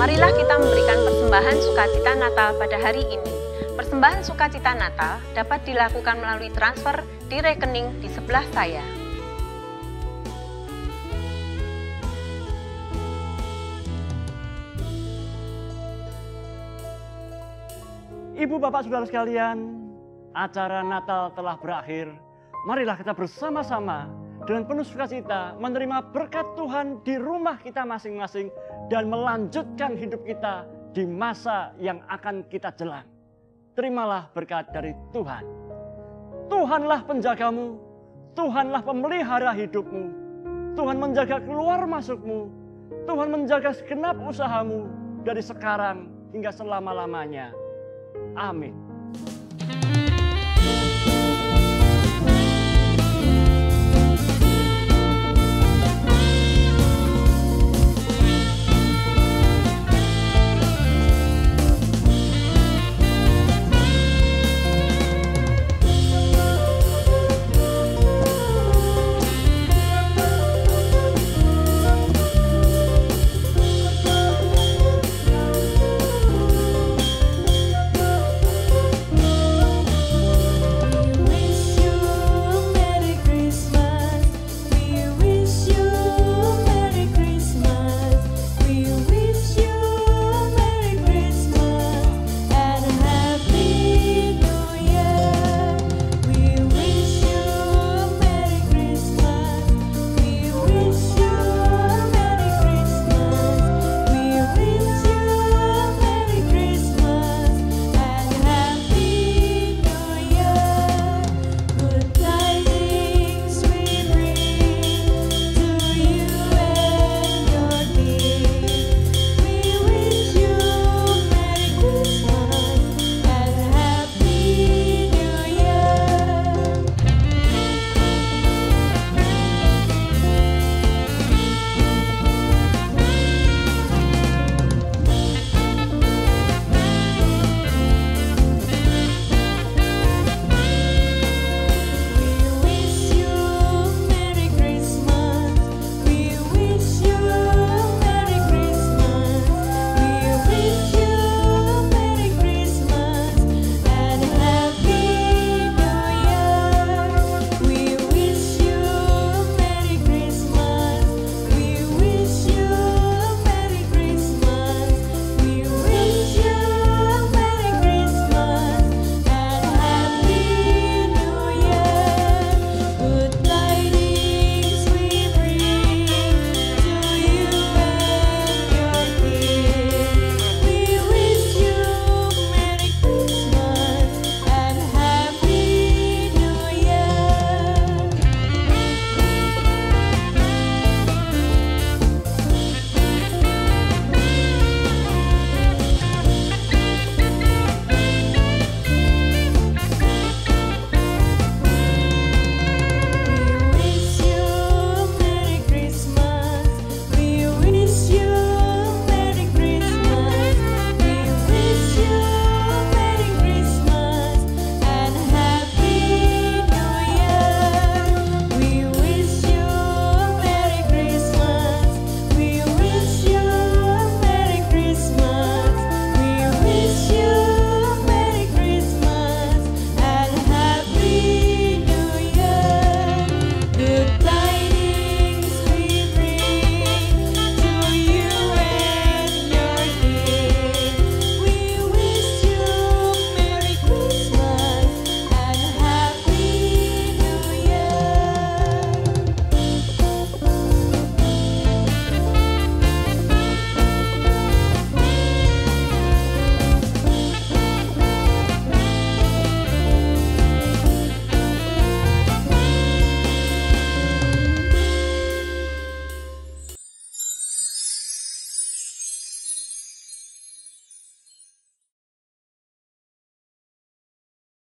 Marilah kita memberikan persembahan sukacita Natal pada hari ini. Persembahan sukacita Natal dapat dilakukan melalui transfer di rekening di sebelah saya. Ibu, Bapak, Saudara sekalian, acara Natal telah berakhir. Marilah kita bersama-sama dengan penuh sukacita menerima berkat Tuhan di rumah kita masing-masing dan melanjutkan hidup kita di masa yang akan kita jelang. Terimalah berkat dari Tuhan. Tuhanlah penjagamu, Tuhanlah pemelihara hidupmu. Tuhan menjaga keluar masukmu, Tuhan menjaga segenap usahamu dari sekarang hingga selama-lamanya. Amin.